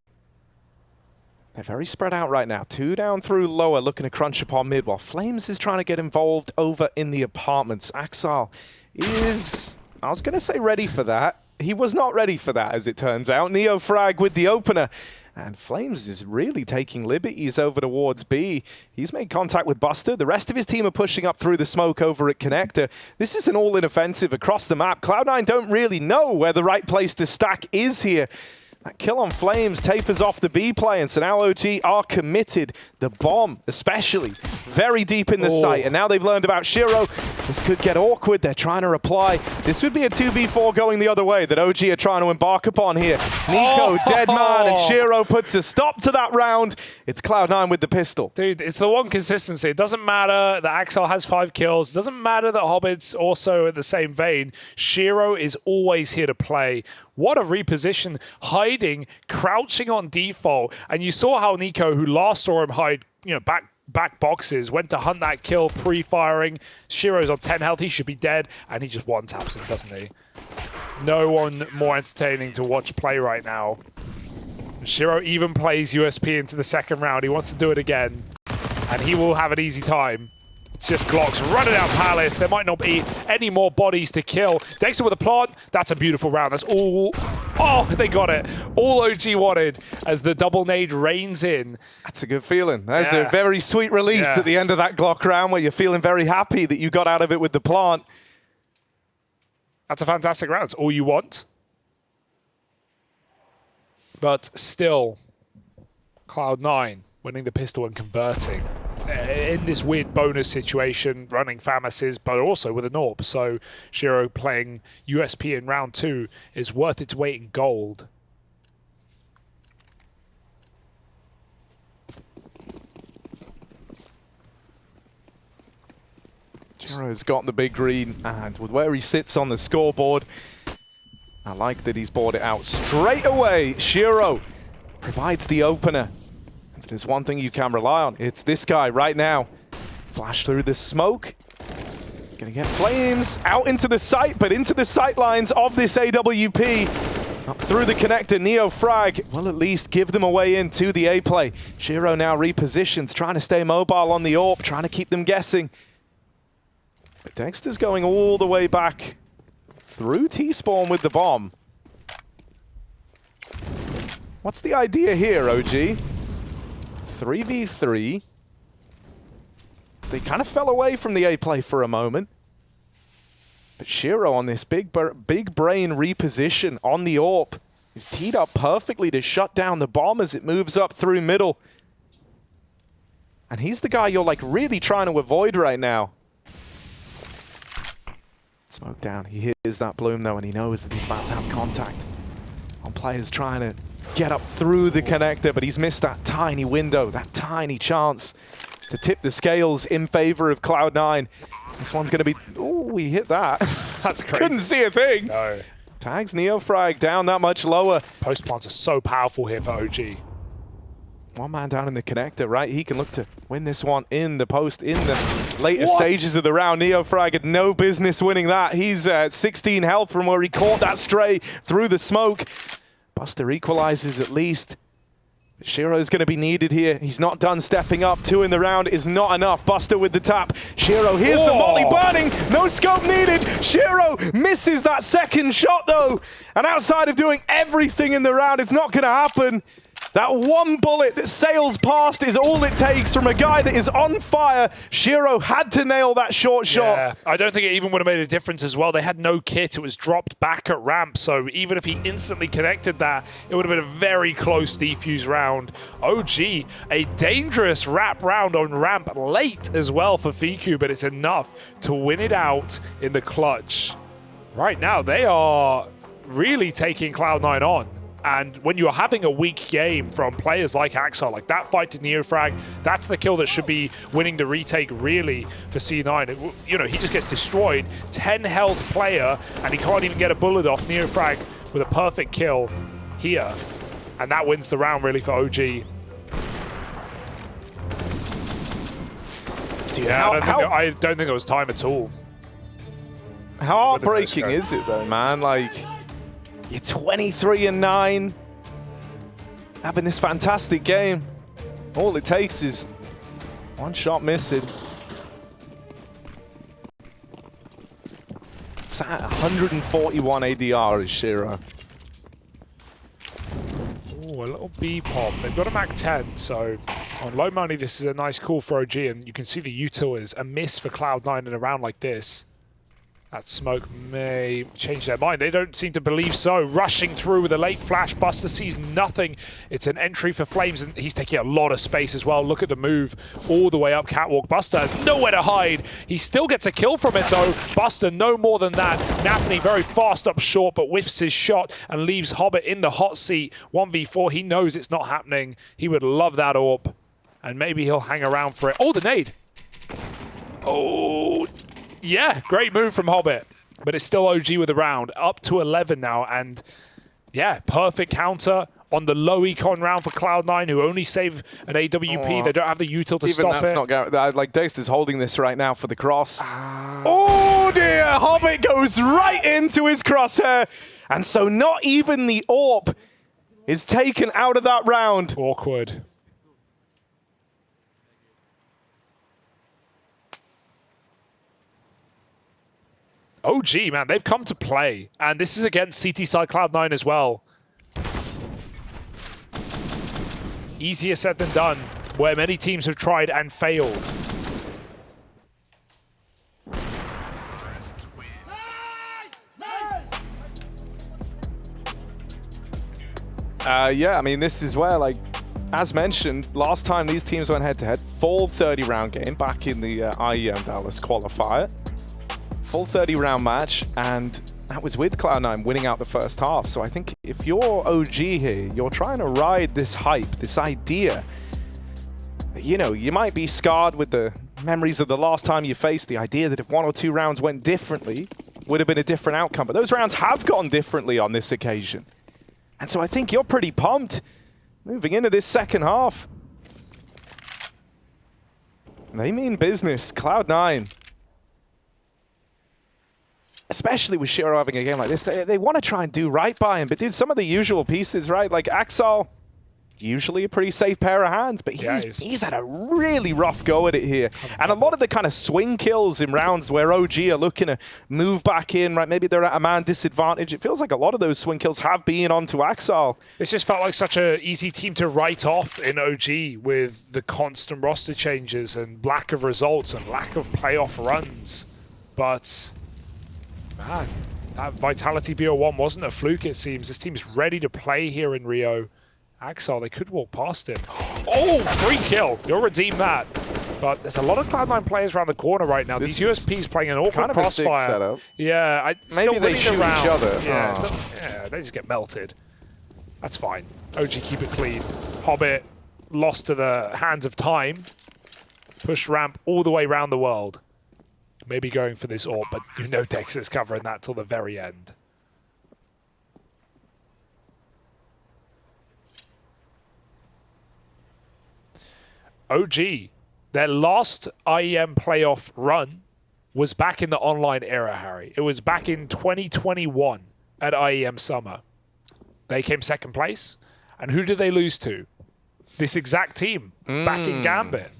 Speaker 2: very spread out right now. 2 down through lower, looking to crunch upon mid, while flameZ is trying to get involved over in the apartments. Axel is, I was going to say ready for that. He was not ready for that, as it turns out. Neo frag with the opener. And flameZ is really taking liberties over towards B. He's made contact with Buster. The rest of his team are pushing up through the smoke over at Connector. This is an all-in offensive across the map. Cloud9 don't really know where the right place to stack is here. That kill on flameZ tapers off the B play, and so now OG are committed. The bomb, especially, very deep in the site. And now they've learned about Shiro. This could get awkward. They're trying to reply. This would be a 2v4 going the other way that OG are trying to embark upon here. Nico, dead man, and Shiro puts a stop to that round. It's Cloud9 with the pistol.
Speaker 1: Dude, it's the one consistency. It doesn't matter that Axel has 5 kills. It doesn't matter that Hobbit's also in the same vein. Shiro is always here to play. What a reposition, hiding, crouching on default. And you saw how Nico, who last saw him hide, back boxes, went to hunt that kill pre-firing. Shiro's on 10 health, he should be dead, and he just one-taps him, doesn't he? No one more entertaining to watch play right now. Shiro even plays USP into the second round. He wants to do it again, and he will have an easy time. It's just Glocks running out Palace. There might not be any more bodies to kill. degster with a plant. That's a beautiful round. That's all. Oh, they got it. All OG wanted as the double nade rains in.
Speaker 2: That's a good feeling. That's a very sweet release at the end of that Glock round where you're feeling very happy that you got out of it with the plant.
Speaker 1: That's a fantastic round. It's all you want. But still, Cloud9 winning the pistol and converting. In this weird bonus situation, running Famases, but also with an AWP. So Shiro playing USP in round 2 is worth its weight in gold.
Speaker 2: Shiro's got the big green, and with where he sits on the scoreboard, I like that he's bought it out straight away. Shiro provides the opener. If there's one thing you can rely on, it's this guy right now. Flash through the smoke. Gonna get flameZ out into the sight, but into the sight lines of this AWP. Up through the connector, NeoFrag will at least give them a way into the A play. Shiro now repositions, trying to stay mobile on the AWP, trying to keep them guessing. But degster's going all the way back through T-spawn with the bomb. What's the idea here, OG? 3v3. They kind of fell away from the A play for a moment. But Shiro on this big brain reposition on the AWP is teed up perfectly to shut down the bomb as it moves up through middle. And he's the guy you're like really trying to avoid right now. Smoke down. He hears that bloom though, and he knows that he's about to have contact. On players trying to get up through the connector, but he's missed that tiny window, that tiny chance to tip the scales in favor of Cloud9. This one's going to be... Oh, we hit that.
Speaker 1: That's crazy.
Speaker 2: Couldn't see a thing.
Speaker 1: No.
Speaker 2: Tags NeoFrag down that much lower.
Speaker 1: Post plants are so powerful here for OG.
Speaker 2: One man down in the connector, right? He can look to win this one in the post, in the later stages of the round. NeoFrag had no business winning that. He's at 16 health from where he caught that stray through the smoke. Buster equalizes at least. Shiro's going to be needed here. He's not done stepping up. 2 in the round is not enough. Buster with the tap. Shiro, here's the molly burning. No scope needed. Shiro misses that second shot though. And outside of doing everything in the round, it's not going to happen. That one bullet that sails past is all it takes from a guy that is on fire. Shiro had to nail that short shot.
Speaker 1: Yeah, I don't think it even would have made a difference as well. They had no kit. It was dropped back at ramp. So even if he instantly connected that, it would have been a very close defuse round. OG, a dangerous wrap round on ramp late as well for Fiku, but it's enough to win it out in the clutch. Right now, they are really taking Cloud9 on. And when you're having a weak game from players like Axar, like that fight to NeoFrag, that's the kill that should be winning the retake really for C9. You know, he just gets destroyed. 10 health player, and he can't even get a bullet off NeoFrag with a perfect kill here. And that wins the round really for OG. Yeah, I don't think it was time at all.
Speaker 2: How heartbreaking is it though, man? Like, you're 23-9, having this fantastic game. All it takes is one shot missing. It's at 141 ADR is Shiro.
Speaker 1: Oh, a little B pop. They've got a Mac 10, so on low money, this is a nice call for OG, and you can see the util is a miss for Cloud9 in a round like this. That smoke may change their mind. They don't seem to believe so. Rushing through with a late flash. Buster sees nothing. It's an entry for flameZ, and he's taking a lot of space as well. Look at the move all the way up catwalk. Buster has nowhere to hide. He still gets a kill from it, though. Buster, no more than that. Nafny very fast up short, but whiffs his shot and leaves Hobbit in the hot seat. 1v4, he knows it's not happening. He would love that AWP, and maybe he'll hang around for it. Oh, the nade. Oh, yeah, great move from Hobbit, but it's still OG with a round. Up to 11 now, and yeah, perfect counter on the low econ round for Cloud9, who only save an AWP. They don't have the util to stop it.
Speaker 2: Not like degster's holding this right now for the cross. Oh dear, Hobbit goes right into his crosshair, and so not even the AWP is taken out of that round.
Speaker 1: Awkward. OG, man, they've come to play. And this is against CT side Cloud9 as well. Easier said than done, where many teams have tried and failed.
Speaker 2: Yeah, I mean, this is where, like, as mentioned, last time these teams went head-to-head, full 30-round game back in the IEM Dallas qualifier. Full 30-round match, and that was with Cloud9 winning out the first half. So I think if you're OG here, you're trying to ride this hype, this idea. You know, you might be scarred with the memories of the last time you faced the idea that if 1 or 2 rounds went differently, would have been a different outcome. But those rounds have gone differently on this occasion. And so I think you're pretty pumped moving into this second half. They mean business. Cloud9. Especially with Shiro having a game like this, they want to try and do right by him. But dude, some of the usual pieces, right? Like Axel, usually a pretty safe pair of hands, but he's had a really rough go at it here. And a lot of the kind of swing kills in rounds where OG are looking to move back in, right? Maybe they're at a man disadvantage. It feels like a lot of those swing kills have been onto Axel.
Speaker 1: This just felt like such an easy team to write off in OG with the constant roster changes and lack of results and lack of playoff runs. But man, that Vitality BO1 wasn't a fluke, it seems. This team's ready to play here in Rio. Axel, they could walk past him. Oh, free kill. You'll redeem that. But there's a lot of Cloud9 players around the corner right now. These USPs playing an awkward
Speaker 2: kind of
Speaker 1: crossfire.
Speaker 2: A sick setup.
Speaker 1: Yeah,
Speaker 2: maybe they shoot each other.
Speaker 1: Yeah, yeah, they just get melted. That's fine. OG keep it clean. Hobbit lost to the hands of time. Push ramp all the way around the world. Maybe going for this AWP, but you know degster's covering that till the very end. OG, their last IEM playoff run was back in the online era, Harry. It was back in 2021 at IEM Summer. They came second place. And who did they lose to? This exact team, back in Gambit.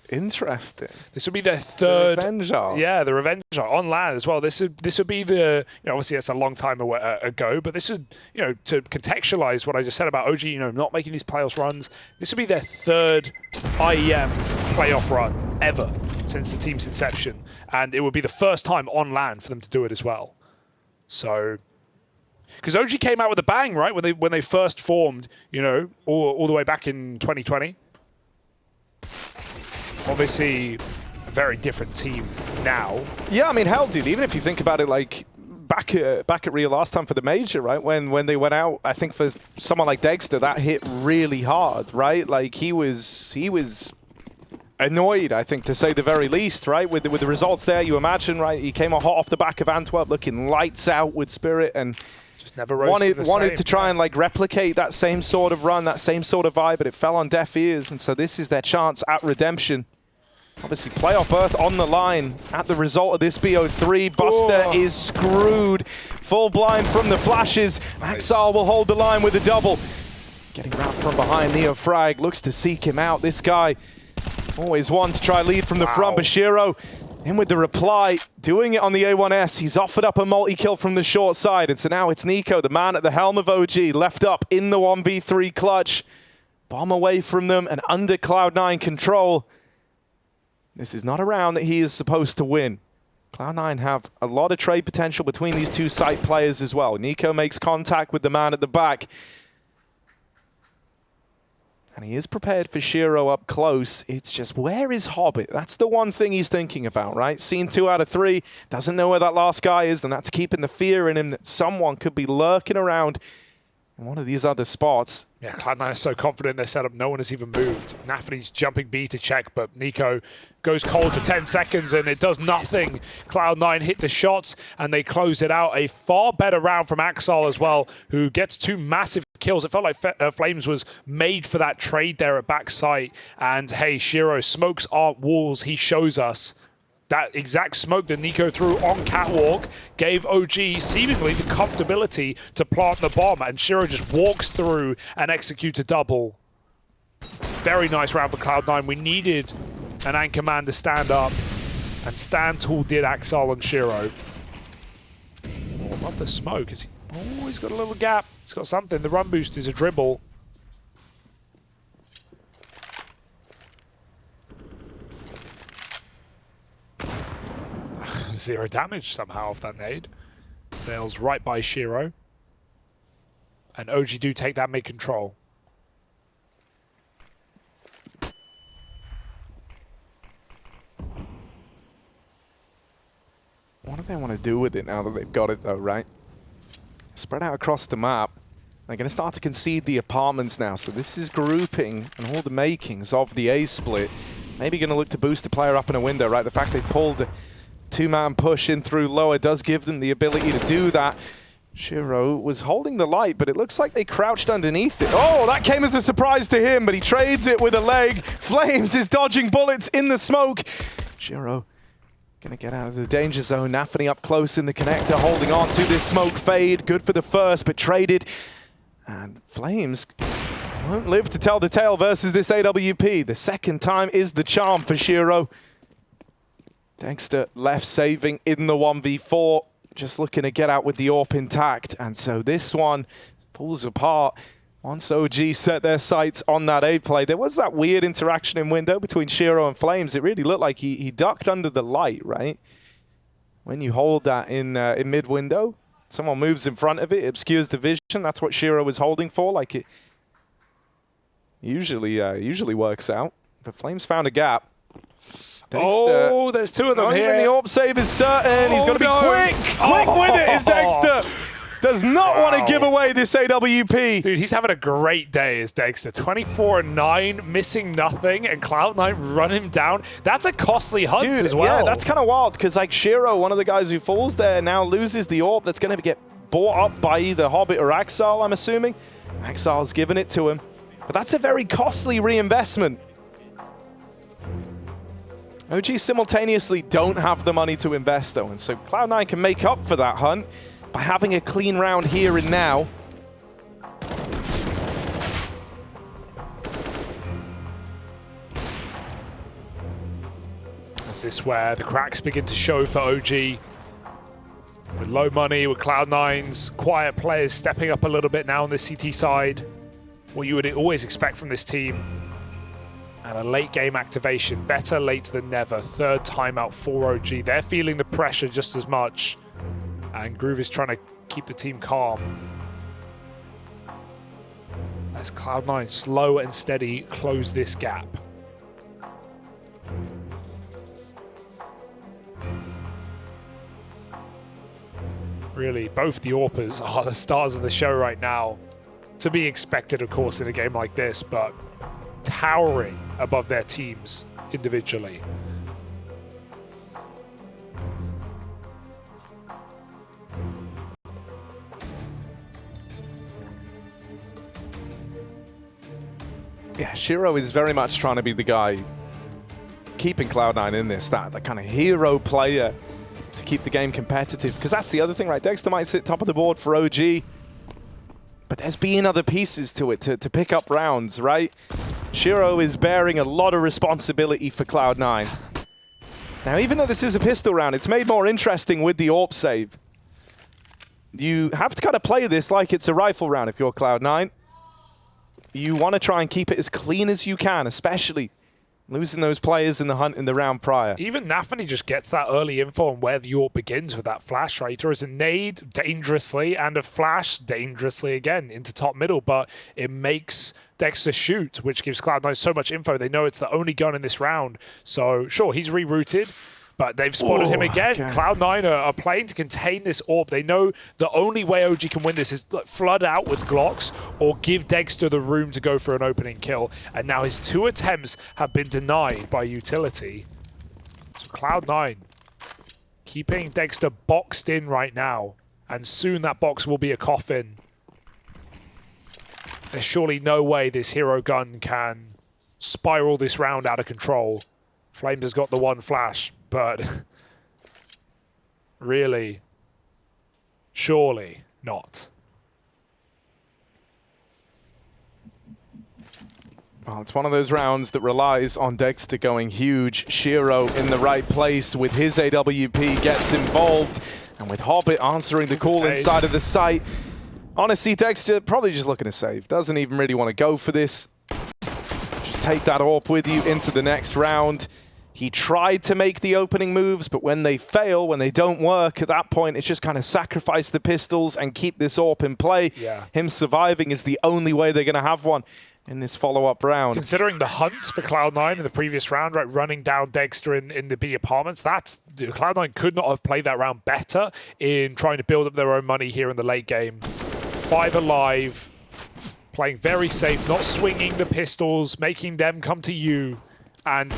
Speaker 2: Interesting.
Speaker 1: This would be their third.
Speaker 2: The Revenger.
Speaker 1: Yeah, the Revenger on LAN as well. This would be the. Obviously, it's a long time ago, but this would, to contextualize what I just said about OG, not making these playoffs runs. This would be their third IEM playoff run ever since the team's inception, and it would be the first time on LAN for them to do it as well. So, because OG came out with a bang, right, when they first formed, all the way back in 2020. Obviously, a very different team now.
Speaker 2: Yeah, I mean, hell, dude, even if you think about it, like, back at Rio last time for the Major, right, when they went out, I think for someone like degster, that hit really hard, right? Like, he was annoyed, I think, to say the very least, right? With the results there, you imagine, right? He came hot off the back of Antwerp, looking lights out with Spirit, and
Speaker 1: just never
Speaker 2: wanted to try and like replicate that same sort of run, that same sort of vibe, but it fell on deaf ears, and so this is their chance at redemption. Obviously, playoff berth on the line at the result of this BO3. Buster is screwed. Full blind from the flashes. Nice. Axel will hold the line with a double. Getting wrapped from behind, NeoFrag looks to seek him out. This guy always wants to try lead from the front, but Shiro in with the reply, doing it on the A1S. He's offered up a multi-kill from the short side, and so now it's Nico, the man at the helm of OG, left up in the 1v3 clutch. Bomb away from them and under Cloud9 control. This is not a round that he is supposed to win. Cloud9 have a lot of trade potential between these two site players as well. Nico makes contact with the man at the back. And he is prepared for Shiro up close. It's just, where is Hobbit? That's the one thing he's thinking about, right? Seen 2 out of 3, doesn't know where that last guy is, and that's keeping the fear in him that someone could be lurking around in one of these other spots.
Speaker 1: Yeah, Cloud9 is so confident in their setup, no one has even moved. Nafany's jumping B to check, but Nico goes cold for 10 seconds and it does nothing. Cloud9 hit the shots and they close it out. A far better round from Axel as well, who gets 2 massive kills. It felt like flameZ was made for that trade there at backside. And hey, Shiro, smokes aren't walls, he shows us. That exact smoke that Nico threw on Catwalk gave OG seemingly the comfortability to plant the bomb, and Shiro just walks through and executes a double. Very nice round for Cloud9. We needed an anchor man to stand up, and stand tall did Axel and Shiro. Oh, love the smoke. He's got a little gap. He's got something. The run boost is a dribble. Zero damage somehow off that nade. Sails right by Shiro. And OG do take that mid-control.
Speaker 2: What do they want to do with it now that they've got it though, right? Spread out across the map. They're going to start to concede the apartments now. So this is grouping and all the makings of the A split. Maybe going to look to boost the player up in a window, right? The fact they pulled 2-man push in through lower does give them the ability to do that. Shiro was holding the light, but it looks like they crouched underneath it. Oh, that came as a surprise to him, but he trades it with a leg. flameZ is dodging bullets in the smoke. Shiro gonna get out of the danger zone. Nafany up close in the connector, holding on to this smoke fade. Good for the first, but traded. And flameZ won't live to tell the tale versus this AWP. The second time is the charm for Shiro. degster left saving in the 1v4. Just looking to get out with the AWP intact. And so this one falls apart once OG set their sights on that A play. There was that weird interaction in window between Shiro and flameZ. It really looked like he ducked under the light, right? When you hold that in mid-window, someone moves in front of it, obscures the vision. That's what Shiro was holding for. Like it usually works out. But flameZ found a gap.
Speaker 1: Oh, there's two of them here.
Speaker 2: Even the AWP save is certain. He's got to be quick. Quick with it is degster. Does not want to give away this AWP.
Speaker 1: Dude, he's having a great day as degster. 24-9, missing nothing, and Cloud9 run him down. That's a costly hunt as well.
Speaker 2: Yeah, that's kind of wild, because like Shiro, one of the guys who falls there, now loses the AWP that's going to get bought up by either Hobbit or Axile, I'm assuming. Axile's given it to him. But that's a very costly reinvestment. OG simultaneously don't have the money to invest, though, and so Cloud9 can make up for that hunt by having a clean round here and now.
Speaker 1: Is this where the cracks begin to show for OG? With low money, with Cloud9's quiet players stepping up a little bit now on the CT side. What you would always expect from this team. And a late game activation, better late than never. Third timeout for OG. They're feeling the pressure just as much. And Groove is trying to keep the team calm. As Cloud9 slow and steady close this gap. Really, both the AWPers are the stars of the show right now. To be expected, of course, in a game like this, but towering above their teams individually.
Speaker 2: Yeah, Shiro is very much trying to be the guy keeping Cloud9 in this, that kind of hero player to keep the game competitive. Because that's the other thing, right? degster might sit top of the board for OG, but there's been other pieces to it to pick up rounds, right? Shiro is bearing a lot of responsibility for Cloud9. Now, even though this is a pistol round, it's made more interesting with the AWP save. You have to kind of play this like it's a rifle round if you're Cloud9. You want to try and keep it as clean as you can, especially losing those players in the hunt in the round prior.
Speaker 1: Even Nafany just gets that early info on where the AWP begins with that flash, right? He throws a nade dangerously and a flash dangerously again into top middle, but it makes degster shoot, which gives Cloud9 so much info. They know it's the only gun in this round. So sure, he's rerouted, but they've spotted him again. Okay. Cloud9 are playing to contain this AWP. They know the only way OG can win this is flood out with Glocks or give degster the room to go for an opening kill. And now his 2 attempts have been denied by utility. So Cloud9 keeping degster boxed in right now. And soon that box will be a coffin. There's surely no way this hero gun can spiral this round out of control. flameZ has got the one flash. But really, surely not.
Speaker 2: Well, it's one of those rounds that relies on degster going huge. Shiro in the right place with his AWP gets involved. And with Hobbit answering the call inside of the site. Honestly, degster probably just looking to save. Doesn't even really want to go for this. Just take that AWP with you into the next round. He tried to make the opening moves, but when they fail, when they don't work, at that point, it's just kind of sacrifice the pistols and keep this AWP in play. Yeah. Him surviving is the only way they're going to have one in this follow-up round.
Speaker 1: Considering the hunt for Cloud9 in the previous round, right, running down degster in the B apartments, Cloud9 could not have played that round better in trying to build up their own money here in the late game. 5 alive, playing very safe, not swinging the pistols, making them come to you, and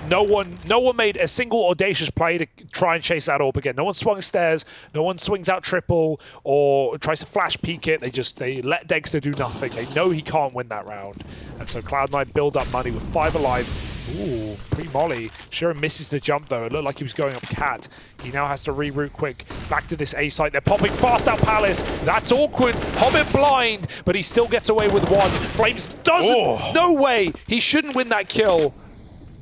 Speaker 1: no one made a single audacious play to try and chase that AWP again. No one swung stairs, no one swings out triple or tries to flash peek it. They let degster do nothing. They know he can't win that round. And so Cloud9 build up money with 5 alive. Ooh, pre-molly. Shiro misses the jump though. It looked like he was going up cat. He now has to reroute quick back to this A site. They're popping fast out Palace. That's awkward. Hobbit blind, but he still gets away with 1. flameZ doesn't. Oh. No way. He shouldn't win that kill.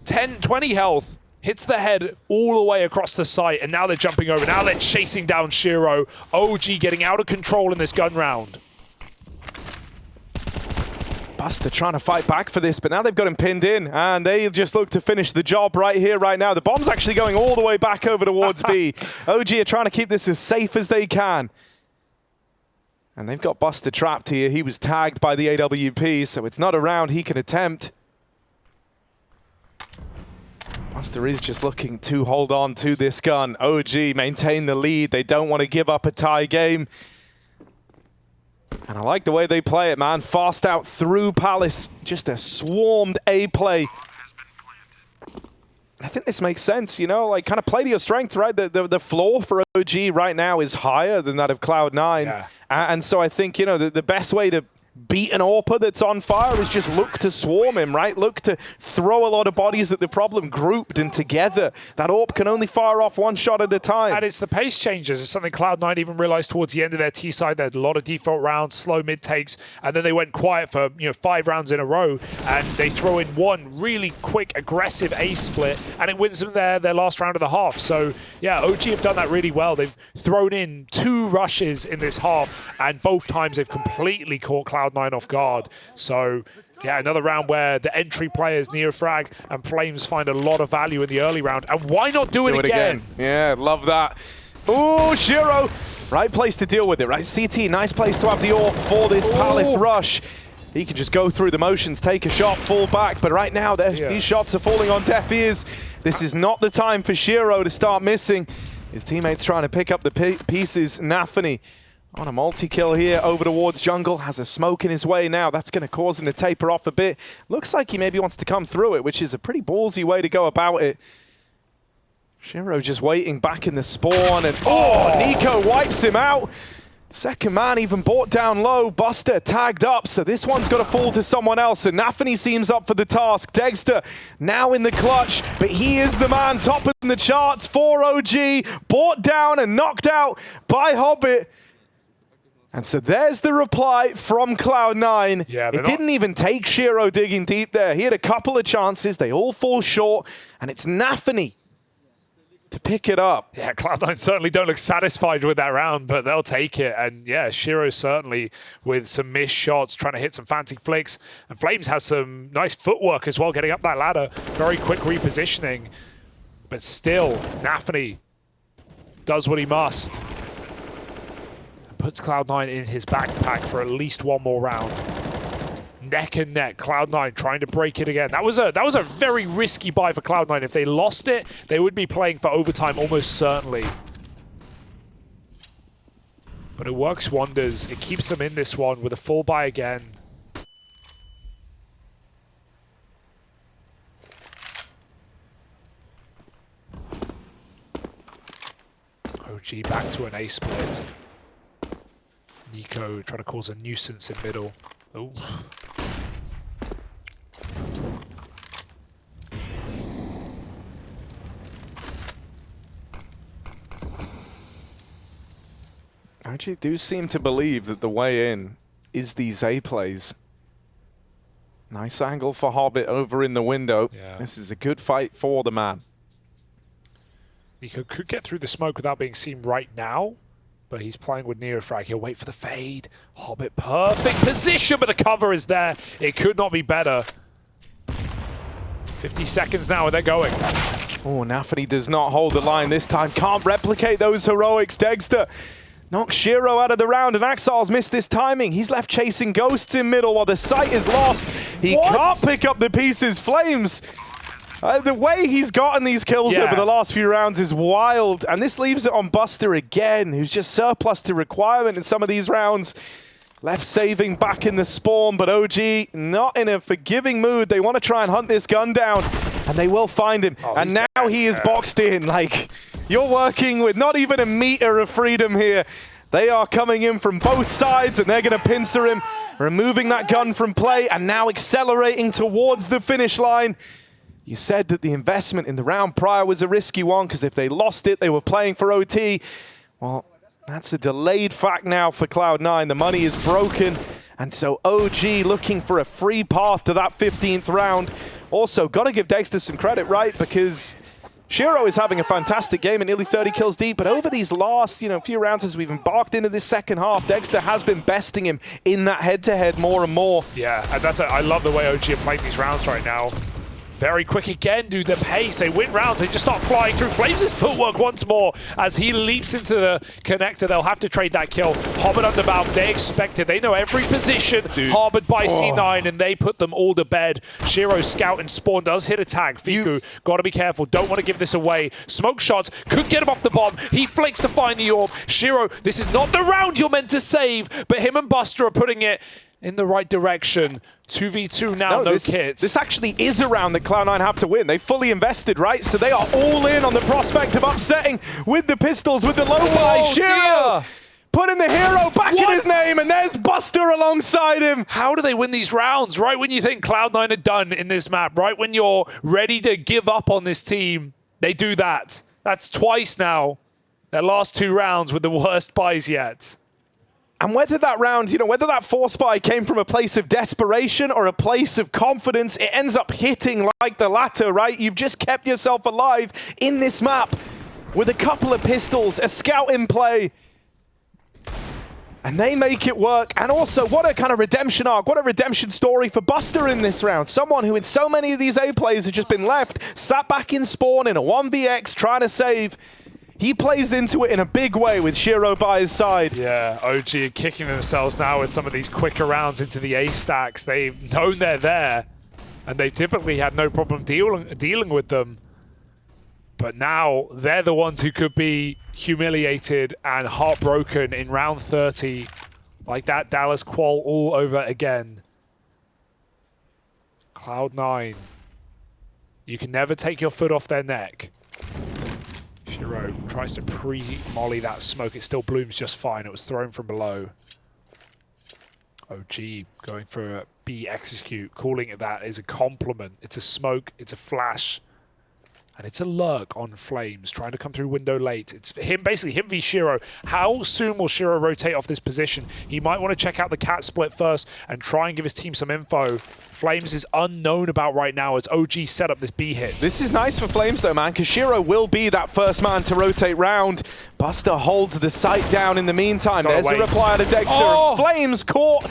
Speaker 1: 10, 20 health. Hits the head all the way across the site, and now they're jumping over. Now they're chasing down Shiro. OG getting out of control in this gun round.
Speaker 2: Buster trying to fight back for this, but now they've got him pinned in, and they just look to finish the job right here, right now. The bomb's actually going all the way back over towards B. OG are trying to keep this as safe as they can. And they've got Buster trapped here. He was tagged by the AWP, so it's not a round he can attempt. Buster is just looking to hold on to this gun. OG maintain the lead. They don't want to give up a tie game. And I like the way they play it, man. Fast out through Palace. Just a swarmed A play. I think this makes sense, you know, like kind of play to your strength, right? The floor for OG right now is higher than that of Cloud9.
Speaker 1: Yeah.
Speaker 2: And so I think, you know, the best way to beat an AWPer that's on fire is just look to swarm him, right? Look to throw a lot of bodies at the problem grouped and together. That AWP can only fire off 1 shot at a time.
Speaker 1: And it's the pace changes. It's something Cloud9 even realized towards the end of their T side. They had a lot of default rounds, slow mid takes, and then they went quiet for 5 rounds in a row, and they throw in 1 really quick, aggressive A split, and it wins them their last round of the half. So yeah, OG have done that really well. They've thrown in 2 rushes in this half, and both times they've completely caught Cloud9 off guard. So yeah, another round where the entry players, Neofrag and flameZ, find a lot of value in the early round. And why not do it again?
Speaker 2: Yeah, love that. Oh, Shiro. Right place to deal with it, right? CT, nice place to have the AWP for this Palace rush. He can just go through the motions, take a shot, fall back. But right now, these shots are falling on deaf ears. This is not the time for Shiro to start missing. His teammates trying to pick up the pieces. Nafany on a multi-kill here over towards jungle, has a smoke in his way now. That's going to cause him to taper off a bit. Looks like he maybe wants to come through it, which is a pretty ballsy way to go about it. Shiro just waiting back in the spawn, and Nico wipes him out. Second man even brought down low. Buster tagged up, so this one's got to fall to someone else, and Nafany seems up for the task. degster now in the clutch, but he is the man top in the charts for OG. Brought down and knocked out by Hobbit. And so there's the reply from Cloud9.
Speaker 1: Yeah,
Speaker 2: it didn't even take Shiro digging deep there. He had a couple of chances. They all fall short. And it's Nafany to pick it up.
Speaker 1: Yeah, Cloud9 certainly don't look satisfied with that round, but they'll take it. And yeah, Shiro certainly with some missed shots, trying to hit some fancy flicks. And flameZ has some nice footwork as well, getting up that ladder. Very quick repositioning. But still, Nafany does what he must. Puts Cloud9 in his backpack for at least 1 more round. Neck and neck, Cloud9 trying to break it again. That was a very risky buy for Cloud9. If they lost it, they would be playing for overtime almost certainly. But it works wonders. It keeps them in this one with a full buy again. OG back to an A split. Nico trying to cause a nuisance in middle. Oh.
Speaker 2: I actually do seem to believe that the way in is these A plays. Nice angle for Hobbit over in the window.
Speaker 1: Yeah.
Speaker 2: This is a good fight for the man.
Speaker 1: Nico could get through the smoke without being seen right now, but he's playing with Neofrag. He'll wait for the fade. Hobbit, perfect position, but the cover is there. It could not be better. 50 seconds now, and they're going.
Speaker 2: Oh, Nafany does not hold the line this time. Can't replicate those heroics. degster knocks Shiro out of the round, and Axar's missed this timing. He's left chasing ghosts in middle while the site is lost. He can't pick up the pieces. flameZ. The way he's gotten these kills over the last few rounds is wild, and this leaves it on Buster again, who's just surplus to requirement in some of these rounds. Left saving back in the spawn, but OG not in a forgiving mood. They want to try and hunt this gun down. and they will find him.
Speaker 1: Oh,
Speaker 2: and now he is boxed in. Like, you're working with not even a meter of freedom here. They are coming in from both sides, and they're going to pincer him, removing that gun from play, and now accelerating towards the finish line. You said that the investment in the round prior was a risky one, because if they lost it, they were playing for OT. Well, that's a delayed fact now for Cloud9. The money is broken, and so OG looking for a free path to that 15th round. Also, got to give degster some credit, right? Because Shiro is having a fantastic game and nearly 30 kills deep, but over these last, few rounds as we've embarked into this second half, degster has been besting him in that head-to-head more and more.
Speaker 1: Yeah, and I love the way OG are playing these rounds right now. Very quick again, dude. The pace, they win rounds, they just start flying through. flameZ's footwork once more as he leaps into the connector. They'll have to trade that kill. Hobbit underbound, they expect it. They know every position harbored by C9, and they put them all to bed. Shiro scout and spawn does hit a tag. Fiku, gotta be careful, don't want to give this away. Smoke shots, could get him off the bomb. He flicks to find the orb. Shiro, this is not the round you're meant to save, but him and Buster are putting it in the right direction. 2v2 now, no kits.
Speaker 2: This actually is a round that Cloud9 have to win. They fully invested, right? So they are all in on the prospect of upsetting with the pistols, with the low buy. Shiro putting the hero back in his name, and there's Buster alongside him.
Speaker 1: How do they win these rounds? Right when you think Cloud9 are done in this map, right when you're ready to give up on this team, they do that. That's twice now. Their last 2 rounds with the worst buys yet.
Speaker 2: And whether that round, whether that force buy came from a place of desperation or a place of confidence, it ends up hitting like the latter, right? You've just kept yourself alive in this map with a couple of pistols, a scout in play. And they make it work. And also, what a kind of redemption arc, what a redemption story for Buster in this round. Someone who in so many of these A plays has just been left, sat back in spawn in a 1vx trying to save. He plays into it in a big way with Shiro by his side.
Speaker 1: Yeah, OG are kicking themselves now with some of these quicker rounds into the A stacks. They've known they're there, and they've typically had no problem dealing with them. But now they're the ones who could be humiliated and heartbroken in round 30, like that Dallas qual all over again. Cloud9, you can never take your foot off their neck. Shiro tries to pre-molly that smoke. It still blooms just fine. It was thrown from below. OG going for a B execute, calling it that is a compliment. It's a smoke, it's a flash, and it's a lurk on flameZ, trying to come through window late. It's him, basically him v Shiro. How soon will Shiro rotate off this position? He might want to check out the cat split first and try and give his team some info. flameZ is unknown about right now as OG set up this B hit.
Speaker 2: This is nice for flameZ though, man, because Shiro will be that first man to rotate round. Buster holds the sight down in the meantime. There's a reply to degster. flameZ caught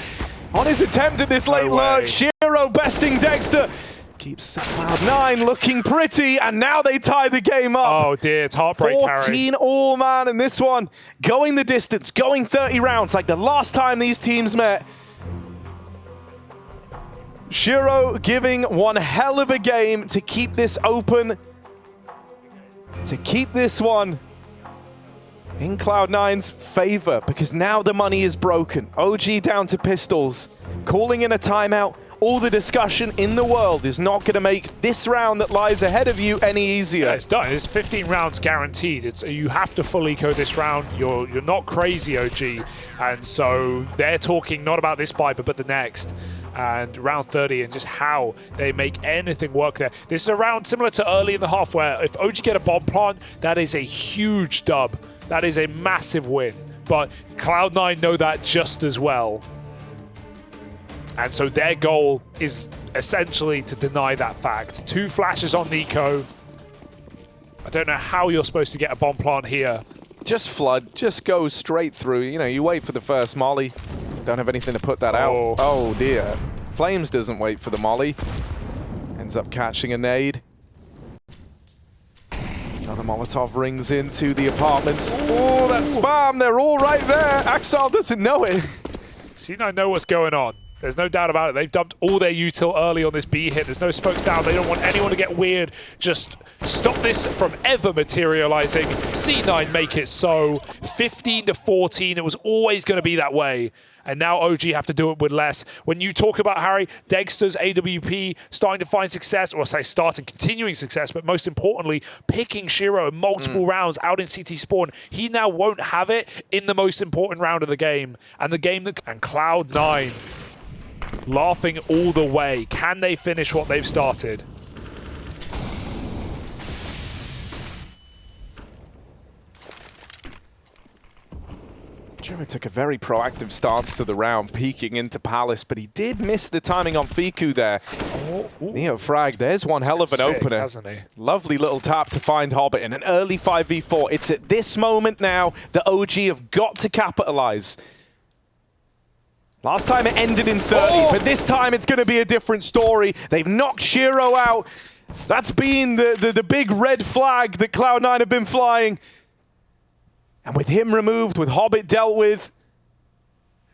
Speaker 2: on his attempt at this late lurk. Shiro besting degster. Keeps Cloud9 looking pretty, and now they tie the game up.
Speaker 1: Oh dear, it's heartbreak,
Speaker 2: 14 all, man, and this one going the distance, going 30 rounds like the last time these teams met. Shiro giving one hell of a game to keep this open, to keep this one in Cloud9's favor, because now the money is broken. OG down to pistols, calling in a timeout. All the discussion in the world is not going to make this round that lies ahead of you any easier.
Speaker 1: Yeah, it's done. It's 15 rounds guaranteed. You have to full eco this round. You're not crazy, OG. And so they're talking not about this buy, but the next. And round 30 and just how they make anything work there. This is a round similar to early in the half where if OG get a bomb plant, that is a huge dub. That is a massive win. But Cloud9 know that just as well. And so their goal is essentially to deny that fact. 2 flashes on Nico. I don't know how you're supposed to get a bomb plant here.
Speaker 2: Just flood, just go straight through. You wait for the first molly. Don't have anything to put that out. Oh dear. flameZ doesn't wait for the molly. Ends up catching a nade. Another Molotov rings into the apartments. Oh, that spam, they're all right there. Axel doesn't know it.
Speaker 1: C9 know what's going on. There's no doubt about it. They've dumped all their util early on this B hit. There's no smokes down. They don't want anyone to get weird. Just stop this from ever materializing. C9 make it so. 15 to 14. It was always going to be that way. And now OG have to do it with less. When you talk about, Harry, degster's AWP starting to find success, or say starting continuing success, but most importantly, picking Shiro in multiple rounds out in CT spawn, he now won't have it in the most important round of the game. And the game that... And Cloud9 laughing all the way. Can they finish what they've started?
Speaker 2: Shiro took a very proactive stance to the round, peeking into Palace, but he did miss the timing on Fiku there. Neo frag, there's one hell of an opener.
Speaker 1: Hasn't he?
Speaker 2: Lovely little tap to find Hobbit in an early 5v4. It's at this moment now that OG have got to capitalize. Last time it ended in 30, but this time it's going to be a different story. They've knocked Shiro out. That's been the big red flag that Cloud9 have been flying. And with him removed, with Hobbit dealt with,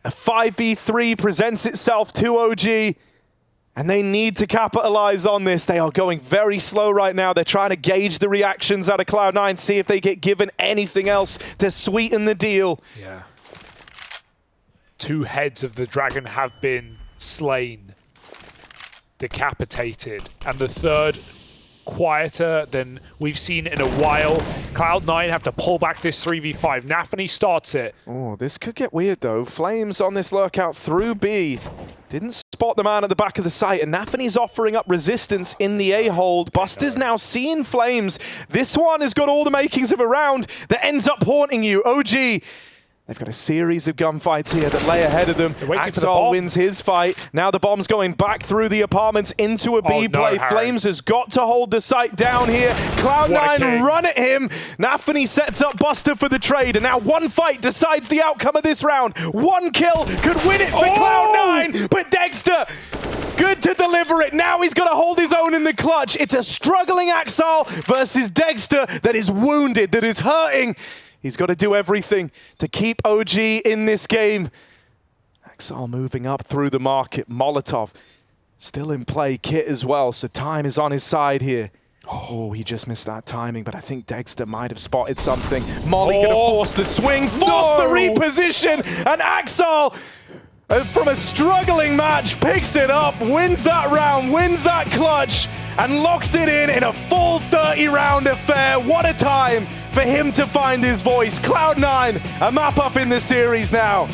Speaker 2: a 5v3 presents itself to OG, and they need to capitalize on this. They are going very slow right now. They're trying to gauge the reactions out of Cloud9, see if they get given anything else to sweeten the deal.
Speaker 1: Yeah. 2 heads of the dragon have been slain, decapitated, and the third quieter than we've seen in a while. Cloud9 have to pull back this 3v5. Nafany starts it.
Speaker 2: Oh, this could get weird though. flameZ on this lurkout through B. Didn't spot the man at the back of the site, and Nafany's offering up resistance in the A-hold. Buster's now seeing flameZ. This one has got all the makings of a round that ends up haunting you. OG, they've got a series of gunfights here that lay ahead of them. Axol wins his fight. Now the bomb's going back through the apartments into a B play. flameZ has got to hold the site down here. Cloud9 run at him. Nafany sets up Buster for the trade, and now one fight decides the outcome of this round. One kill could win it for Cloud9, but degster, good to deliver it. Now he's got to hold his own in the clutch. It's a struggling Axol versus degster that is wounded, that is hurting. He's got to do everything to keep OG in this game. Axol moving up through the market. Molotov still in play. Kit as well, so time is on his side here. Oh, he just missed that timing, but I think degster might have spotted something. Molly going to force the swing, force the reposition, and Axol, from a struggling match, picks it up, wins that round, wins that clutch, and locks it in a full 30-round affair. What a time for him to find his voice. Cloud9, a map up in the series now.